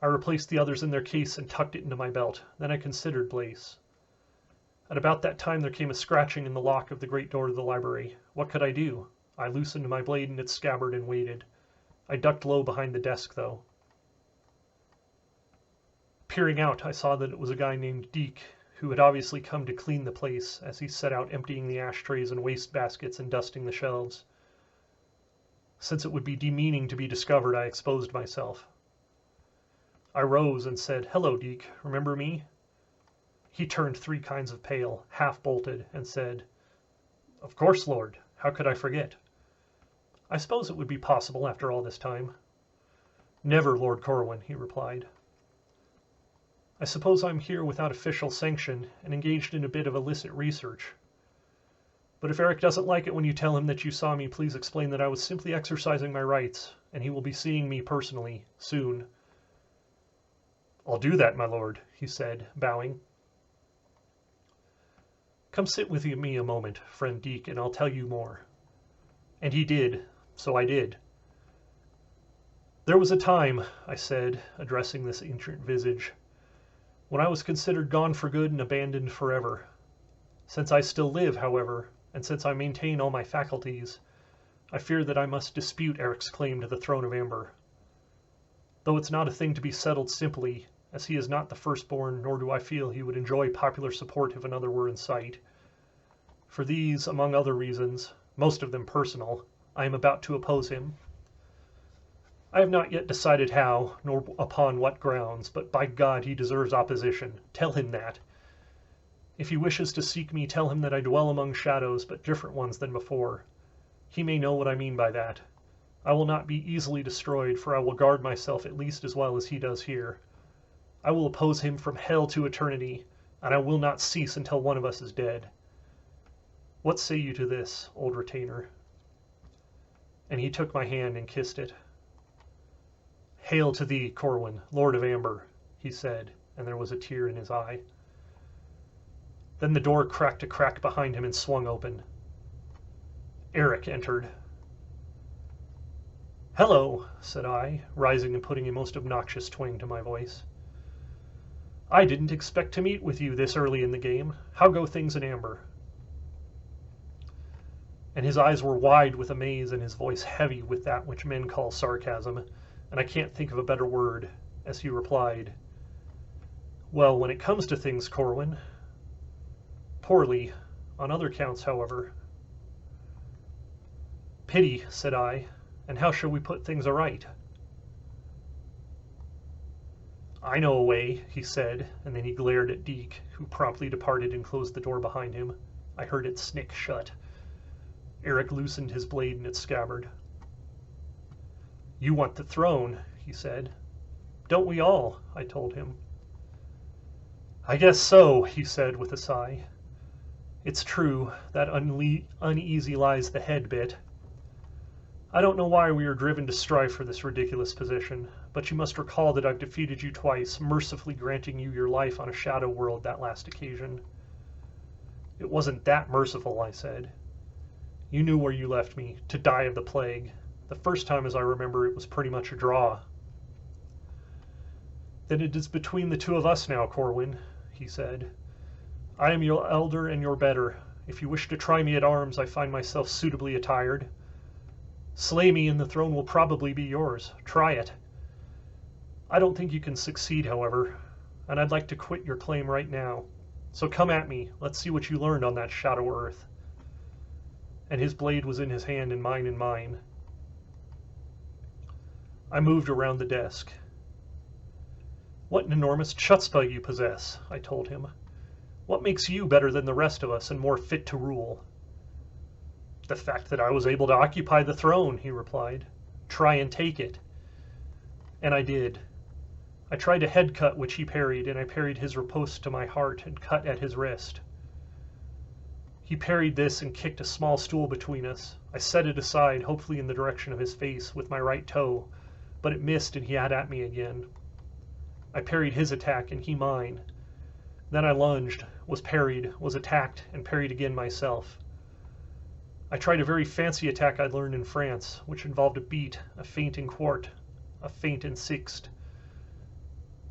I replaced the others in their case and tucked it into my belt. Then I considered Blaise. At about that time there came a scratching in the lock of the great door to the library. What could I do? I loosened my blade in its scabbard and waited. I ducked low behind the desk, though. Peering out, I saw that it was a guy named Deke, who had obviously come to clean the place as he set out emptying the ashtrays and waste baskets and dusting the shelves. Since it would be demeaning to be discovered, I exposed myself. I rose and said, "Hello, Deke, remember me?" He turned 3 kinds of pale, half-bolted, and said, "Of course, Lord. How could I forget?" I suppose it would be possible after all this time. "Never, Lord Corwin," he replied. I suppose I'm here without official sanction and engaged in a bit of illicit research. But if Eric doesn't like it when you tell him that you saw me, please explain that I was simply exercising my rights, and he will be seeing me personally, soon. I'll do that, my lord, he said, bowing. Come sit with me a moment, friend Deke, and I'll tell you more. And he did, so I did. There was a time, I said, addressing this ancient visage, when I was considered gone for good and abandoned forever. Since I still live, however, and since I maintain all my faculties, I fear that I must dispute Eric's claim to the throne of Amber. Though it's not a thing to be settled simply, as he is not the firstborn, nor do I feel he would enjoy popular support if another were in sight. For these, among other reasons, most of them personal, I am about to oppose him. I have not yet decided how, nor upon what grounds, but by God he deserves opposition. Tell him that. If he wishes to seek me, tell him that I dwell among shadows, but different ones than before. He may know what I mean by that. I will not be easily destroyed, for I will guard myself at least as well as he does here. I will oppose him from hell to eternity, and I will not cease until one of us is dead. What say you to this, old retainer? And he took my hand and kissed it. Hail to thee, Corwin, Lord of Amber, he said, and there was a tear in his eye. Then the door cracked a crack behind him and swung open. Eric entered. Hello, said I, rising and putting a most obnoxious twang to my voice. I didn't expect to meet with you this early in the game. How go things in Amber? And his eyes were wide with amaze and his voice heavy with that which men call sarcasm, and I can't think of a better word, as he replied, Well, when it comes to things, Corwin, poorly, on other counts, however. Pity, said I, and how shall we put things aright? I know a way, he said, and then he glared at Deke, who promptly departed and closed the door behind him. I heard it snick shut. Eric loosened his blade in its scabbard. You want the throne, he said. Don't we all? I told him. I guess so, he said with a sigh. It's true, that uneasy lies the head bit. I don't know why we are driven to strive for this ridiculous position, but you must recall that I've defeated you twice, mercifully granting you your life on a shadow world that last occasion. It wasn't that merciful, I said. You knew where you left me, to die of the plague. The first time, as I remember, it was pretty much a draw. Then it is between the two of us now, Corwin, he said. I am your elder and your better. If you wish to try me at arms, I find myself suitably attired. Slay me and the throne will probably be yours. Try it. I don't think you can succeed, however, and I'd like to quit your claim right now. So come at me. Let's see what you learned on that Shadow Earth. And his blade was in his hand and mine in mine. I moved around the desk. What an enormous chutzpah you possess, I told him. What makes you better than the rest of us and more fit to rule? The fact that I was able to occupy the throne, he replied. Try and take it. And I did. I tried a head cut which he parried, and I parried his riposte to my heart and cut at his wrist. He parried this and kicked a small stool between us. I set it aside, hopefully in the direction of his face, with my right toe, but it missed and he had at me again. I parried his attack and he mine. Then I lunged, was parried, was attacked, and parried again myself. I tried a very fancy attack I'd learned in France, which involved a beat, a feint in quarte, a feint in sixte,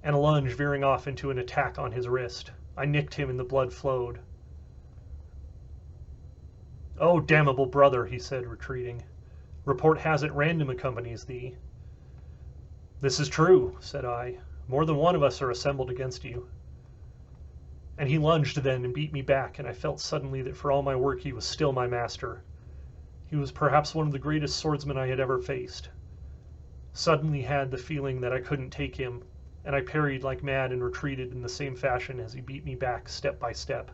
and a lunge veering off into an attack on his wrist. I nicked him and the blood flowed. Oh, damnable brother, he said, retreating. Report has it random accompanies thee. This is true, said I. More than one of us are assembled against you. And he lunged then and beat me back, and I felt suddenly that for all my work he was still my master. He was perhaps one of the greatest swordsmen I had ever faced. Suddenly had the feeling that I couldn't take him, and I parried like mad and retreated in the same fashion as he beat me back step by step.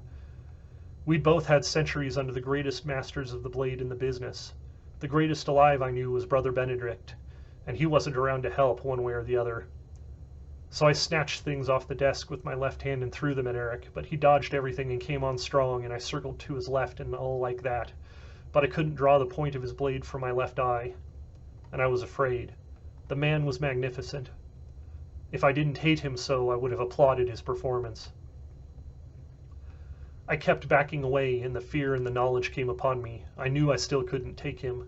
We'd both had centuries under the greatest masters of the blade in the business. The greatest alive I knew was Brother Benedict, and he wasn't around to help one way or the other. So I snatched things off the desk with my left hand and threw them at Eric, but he dodged everything and came on strong, and I circled to his left and all like that. But I couldn't draw the point of his blade from my left eye, and I was afraid. The man was magnificent. If I didn't hate him so, I would have applauded his performance. I kept backing away, and the fear and the knowledge came upon me. I knew I still couldn't take him.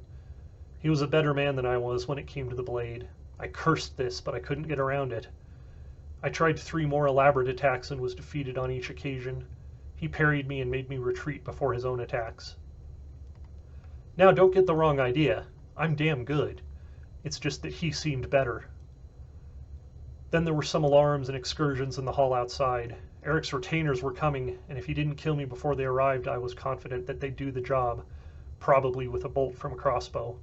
He was a better man than I was when it came to the blade. I cursed this, but I couldn't get around it. I tried 3 more elaborate attacks and was defeated on each occasion. He parried me and made me retreat before his own attacks. Now, don't get the wrong idea. I'm damn good. It's just that he seemed better. Then there were some alarms and excursions in the hall outside. Eric's retainers were coming, and if he didn't kill me before they arrived, I was confident that they'd do the job, probably with a bolt from a crossbow.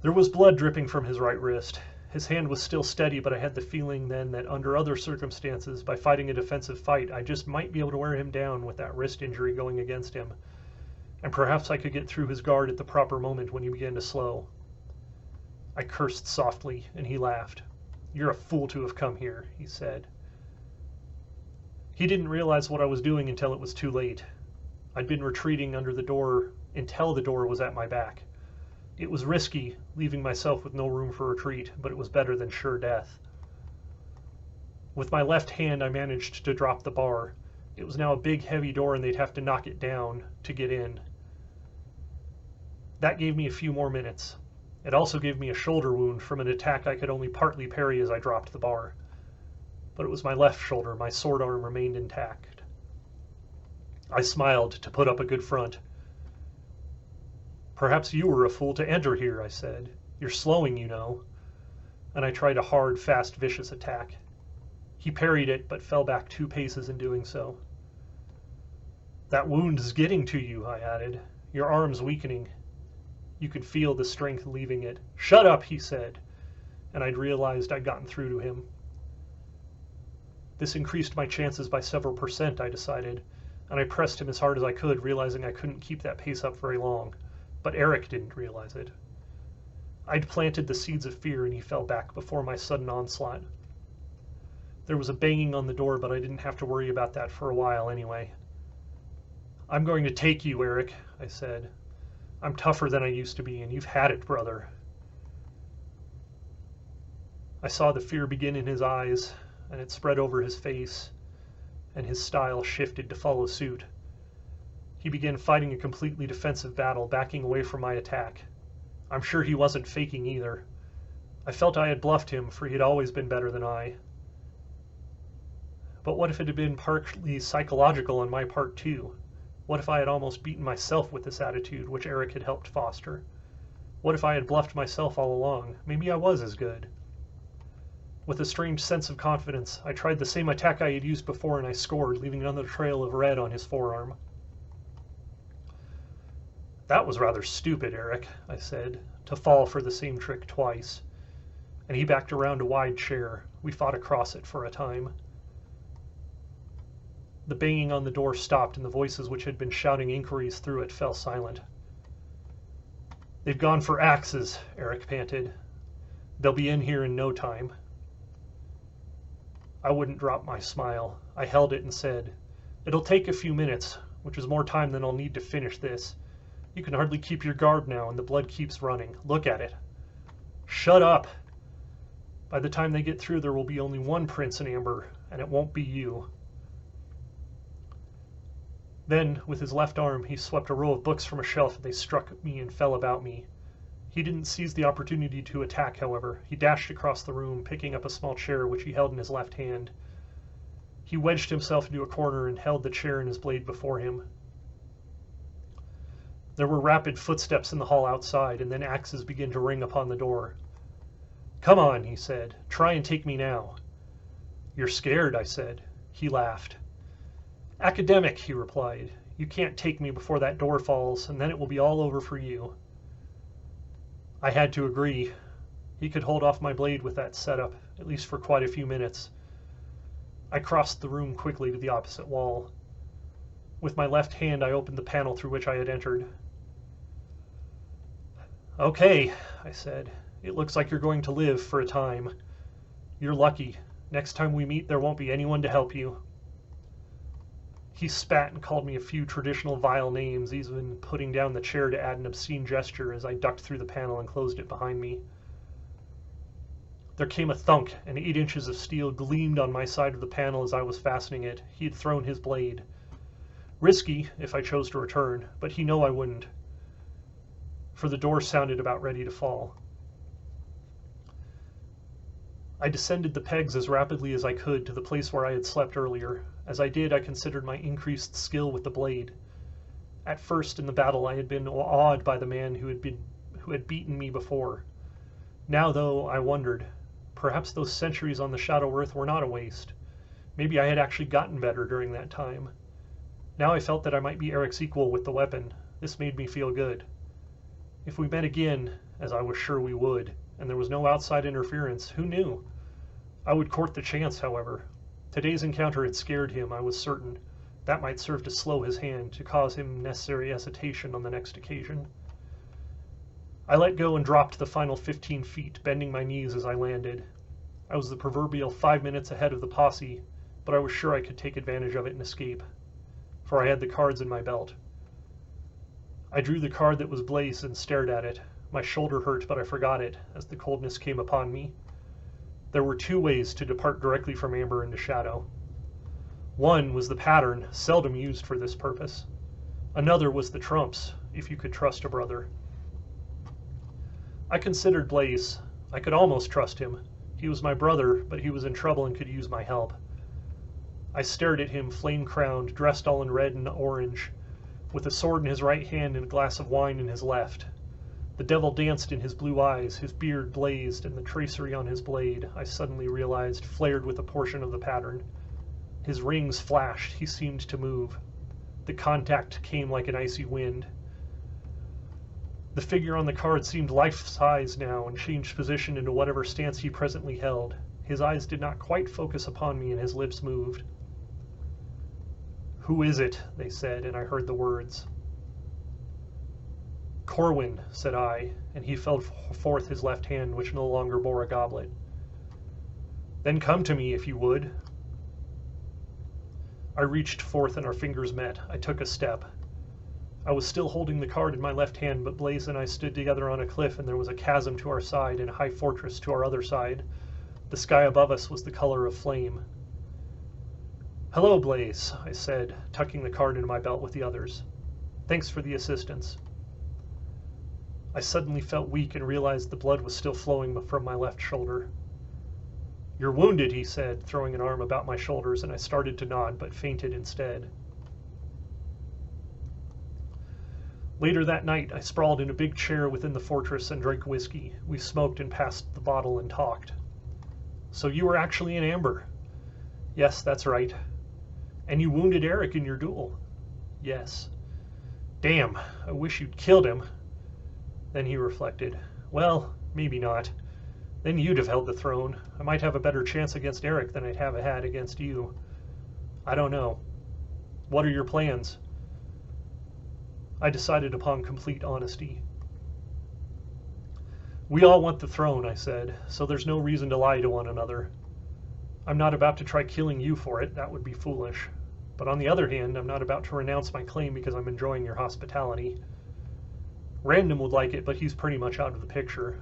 There was blood dripping from his right wrist. His hand was still steady, but I had the feeling then that under other circumstances, by fighting a defensive fight, I just might be able to wear him down with that wrist injury going against him. And perhaps I could get through his guard at the proper moment when he began to slow. I cursed softly, and he laughed. "You're a fool to have come here," he said. He didn't realize what I was doing until it was too late. I'd been retreating under the door until the door was at my back. It was risky, leaving myself with no room for retreat, but it was better than sure death. With my left hand, I managed to drop the bar. It was now a big, heavy door, and they'd have to knock it down to get in. That gave me a few more minutes. It also gave me a shoulder wound from an attack I could only partly parry as I dropped the bar. But it was my left shoulder. My sword arm remained intact. I smiled to put up a good front. "Perhaps you were a fool to enter here," I said. "You're slowing, you know." And I tried a hard, fast, vicious attack. He parried it, but fell back 2 paces in doing so. "That wound is getting to you," I added. "Your arm's weakening." You could feel the strength leaving it. "Shut up," he said, and I'd realized I'd gotten through to him. This increased my chances by several percent, I decided, and I pressed him as hard as I could, realizing I couldn't keep that pace up very long. But Eric didn't realize it. I'd planted the seeds of fear, and he fell back before my sudden onslaught. There was a banging on the door, but I didn't have to worry about that for a while anyway. "I'm going to take you, Eric," I said. "I'm tougher than I used to be, and you've had it, brother." I saw the fear begin in his eyes, and it spread over his face, and his style shifted to follow suit. He began fighting a completely defensive battle, backing away from my attack. I'm sure he wasn't faking either. I felt I had bluffed him, for he had always been better than I. But what if it had been partly psychological on my part too? What if I had almost beaten myself with this attitude, which Eric had helped foster? What if I had bluffed myself all along? Maybe I was as good. With a strange sense of confidence, I tried the same attack I had used before, and I scored, leaving another trail of red on his forearm. "That was rather stupid, Eric," I said, "to fall for the same trick twice." And he backed around a wide chair. We fought across it for a time. The banging on the door stopped, and the voices which had been shouting inquiries through it fell silent. "They've gone for axes," Eric panted. "They'll be in here in no time." I wouldn't drop my smile. I held it and said, "It'll take a few minutes, which is more time than I'll need to finish this. You can hardly keep your guard now, and the blood keeps running. Look at it." "Shut up! By the time they get through, there will be only one prince in Amber, and it won't be you." Then, with his left arm, he swept a row of books from a shelf, and they struck me and fell about me. He didn't seize the opportunity to attack, however. He dashed across the room, picking up a small chair which he held in his left hand. He wedged himself into a corner and held the chair and his blade before him. There were rapid footsteps in the hall outside, and then axes began to ring upon the door. "Come on," he said. "Try and take me now." "You're scared," I said. He laughed. "Academic," he replied. "You can't take me before that door falls, and then it will be all over for you." I had to agree. He could hold off my blade with that setup, at least for quite a few minutes. I crossed the room quickly to the opposite wall. With my left hand, I opened the panel through which I had entered. "Okay," I said. "It looks like you're going to live for a time. You're lucky. Next time we meet, there won't be anyone to help you. He spat and called me a few traditional vile names, even putting down the chair to add an obscene gesture as I ducked through the panel and closed it behind me. There came a thunk, and 8 inches of steel gleamed on my side of the panel as I was fastening it. He had thrown his blade. Risky, if I chose to return, but he knew I wouldn't, for the door sounded about ready to fall. I descended the pegs as rapidly as I could to the place where I had slept earlier. As I did, I considered my increased skill with the blade. At first in the battle I had been awed by the man who had beaten me before. Now, though, I wondered, perhaps those centuries on the Shadow Earth were not a waste. Maybe I had actually gotten better during that time. Now I felt that I might be Eric's equal with the weapon. This made me feel good. If we met again, as I was sure we would, and there was no outside interference, who knew? I would court the chance, however. Today's encounter had scared him, I was certain. That might serve to slow his hand, to cause him necessary hesitation on the next occasion. I let go and dropped the final 15 feet, bending my knees as I landed. I was the proverbial 5 minutes ahead of the posse, but I was sure I could take advantage of it and escape, for I had the cards in my belt. I drew the card that was Blaze and stared at it. My shoulder hurt, but I forgot it as the coldness came upon me. There were 2 ways to depart directly from Amber into Shadow. One was the pattern, seldom used for this purpose. Another was the trumps, if you could trust a brother. I considered Blaze. I could almost trust him. He was my brother, but he was in trouble and could use my help. I stared at him, flame-crowned, dressed all in red and orange, with a sword in his right hand and a glass of wine in his left. The devil danced in his blue eyes, his beard blazed, and the tracery on his blade, I suddenly realized, flared with a portion of the pattern. His rings flashed, he seemed to move. The contact came like an icy wind. The figure on the card seemed life-size now and changed position into whatever stance he presently held. His eyes did not quite focus upon me and his lips moved. "Who is it?" they said, and I heard the words. "Corwin," said I, and he held forth his left hand, which no longer bore a goblet. "Then come to me, if you would." I reached forth and our fingers met. I took a step. I was still holding the card in my left hand, but Blaze and I stood together on a cliff, and there was a chasm to our side and a high fortress to our other side. The sky above us was the color of flame. "Hello, Blaze," I said, tucking the card into my belt with the others. "Thanks for the assistance." I suddenly felt weak and realized the blood was still flowing from my left shoulder. "You're wounded," he said, throwing an arm about my shoulders, and I started to nod, but fainted instead. Later that night, I sprawled in a big chair within the fortress and drank whiskey. We smoked and passed the bottle and talked. "So you were actually in Amber?" "Yes, that's right." "And you wounded Eric in your duel?" "Yes." "Damn, I wish you'd killed him." Then he reflected. "Well, maybe not. Then you'd have held the throne. I might have a better chance against Eric than I'd have had against you. I don't know. What are your plans?" I decided upon complete honesty. "We all want the throne," I said, "so there's no reason to lie to one another. I'm not about to try killing you for it, that would be foolish. But on the other hand, I'm not about to renounce my claim because I'm enjoying your hospitality. Random would like it, but he's pretty much out of the picture.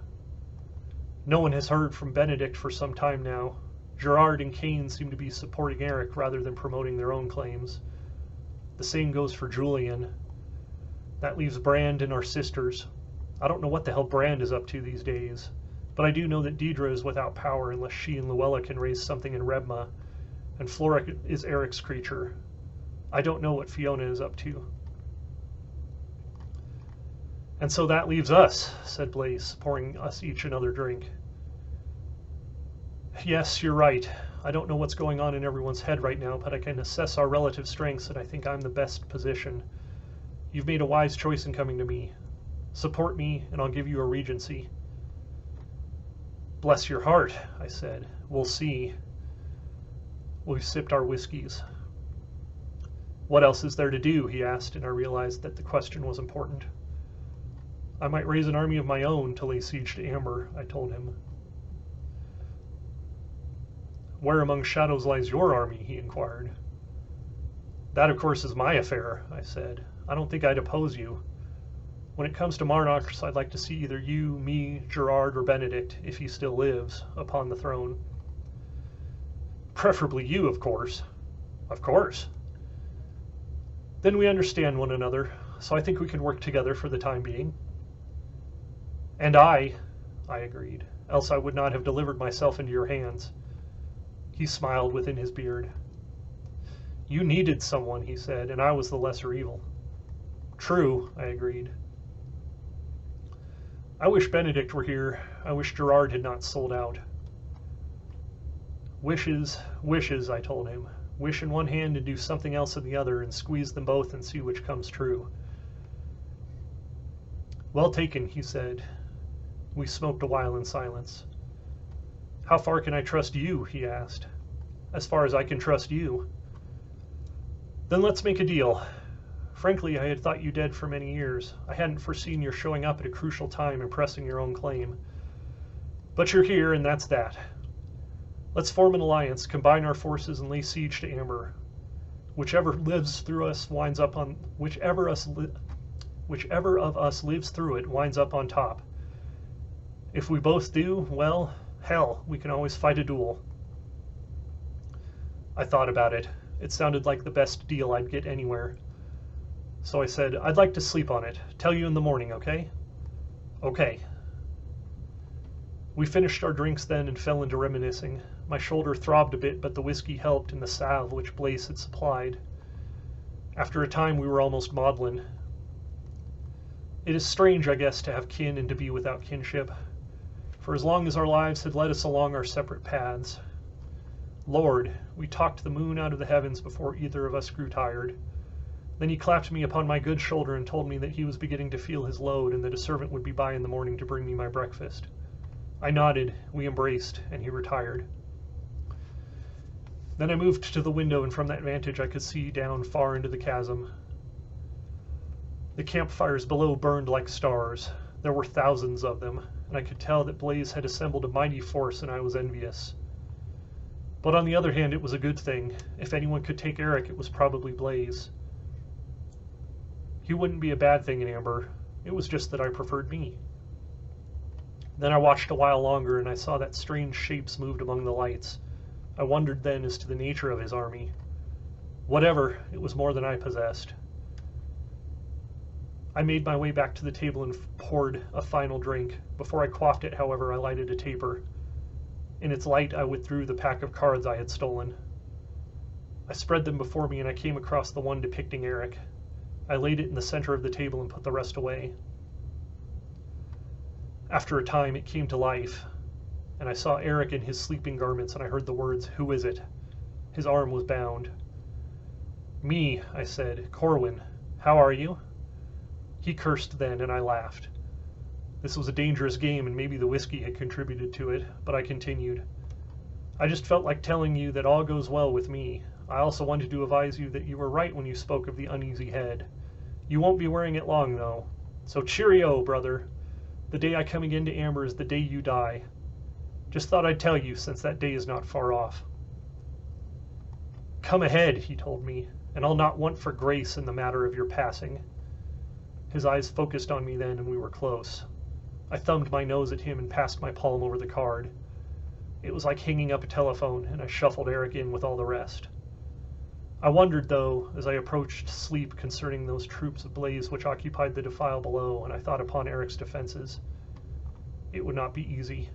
No one has heard from Benedict for some time now. Gerard and Kane seem to be supporting Eric rather than promoting their own claims. The same goes for Julian. That leaves Brand and our sisters. I don't know what the hell Brand is up to these days, but I do know that Deidre is without power unless she and Luella can raise something in Rebma, and Flora is Eric's creature. I don't know what Fiona is up to." "And so that leaves us," said Blaze, pouring us each another drink. "Yes, you're right. I don't know what's going on in everyone's head right now, but I can assess our relative strengths, and I think I'm the best position. You've made a wise choice in coming to me. Support me, and I'll give you a regency." "Bless your heart," I said. "We'll see." We sipped our whiskeys. "What else is there to do?" he asked, and I realized that the question was important. "I might raise an army of my own to lay siege to Amber," I told him. Where among shadows lies your army? He inquired. That, of course, is my affair, I said. I don't think I'd oppose you. When it comes to Marnox, I'd like to see either you, me, Gerard, or Benedict, if he still lives, upon the throne. Preferably you, of course. Of course. Then we understand one another, so I think we can work together for the time being. And I agreed, else I would not have delivered myself into your hands. He smiled within his beard. You needed someone, he said, and I was the lesser evil. True, I agreed. I wish Benedict were here. I wish Gerard had not sold out. Wishes, wishes, I told him. Wish in one hand and do something else in the other, and squeeze them both and see which comes true. Well taken, he said. We smoked a while in silence. How far can I trust you? He asked. As far as I can trust you. Then let's make a deal. Frankly, I had thought you dead for many years. I hadn't foreseen your showing up at a crucial time and pressing your own claim. But you're here, and that's that. Let's form an alliance, combine our forces, and lay siege to Amber. Whichever of us lives through it winds up on top. If we both do, well, hell, we can always fight a duel. I thought about it. It sounded like the best deal I'd get anywhere. So I said, I'd like to sleep on it. Tell you in the morning, okay? Okay. We finished our drinks then and fell into reminiscing. My shoulder throbbed a bit, but the whiskey helped and the salve which Blaise had supplied. After a time we were almost maudlin. It is strange, I guess, to have kin and to be without kinship. For as long as our lives had led us along our separate paths. Lord, we talked the moon out of the heavens before either of us grew tired. Then he clapped me upon my good shoulder and told me that he was beginning to feel his load and that a servant would be by in the morning to bring me my breakfast. I nodded, we embraced, and he retired. Then I moved to the window, and from that vantage I could see down far into the chasm. The campfires below burned like stars. There were thousands of them, and I could tell that Blaise had assembled a mighty force, and I was envious. But on the other hand, it was a good thing. If anyone could take Eric, it was probably Blaise. He wouldn't be a bad thing in Amber. It was just that I preferred me. Then I watched a while longer, and I saw that strange shapes moved among the lights. I wondered then as to the nature of his army. Whatever, it was more than I possessed. I made my way back to the table and poured a final drink. Before I quaffed it, however, I lighted a taper. In its light, I withdrew the pack of cards I had stolen. I spread them before me, and I came across the one depicting Eric. I laid it in the center of the table and put the rest away. After a time, it came to life, and I saw Eric in his sleeping garments, and I heard the words, "Who is it?" His arm was bound. "Me," I said. "Corwin. How are you?" He cursed then, and I laughed. This was a dangerous game, and maybe the whiskey had contributed to it, but I continued. "I just felt like telling you that all goes well with me. I also wanted to advise you that you were right when you spoke of the uneasy head. You won't be wearing it long, though. So cheerio, brother. The day I come again to Amber is the day you die. Just thought I'd tell you, since that day is not far off." "Come ahead," he told me, "and I'll not want for grace in the matter of your passing." His eyes focused on me then, and we were close. I thumbed my nose at him and passed my palm over the card. It was like hanging up a telephone, and I shuffled Eric in with all the rest. I wondered, though, as I approached sleep, concerning those troops of Blaise which occupied the defile below, and I thought upon Eric's defenses. It would not be easy.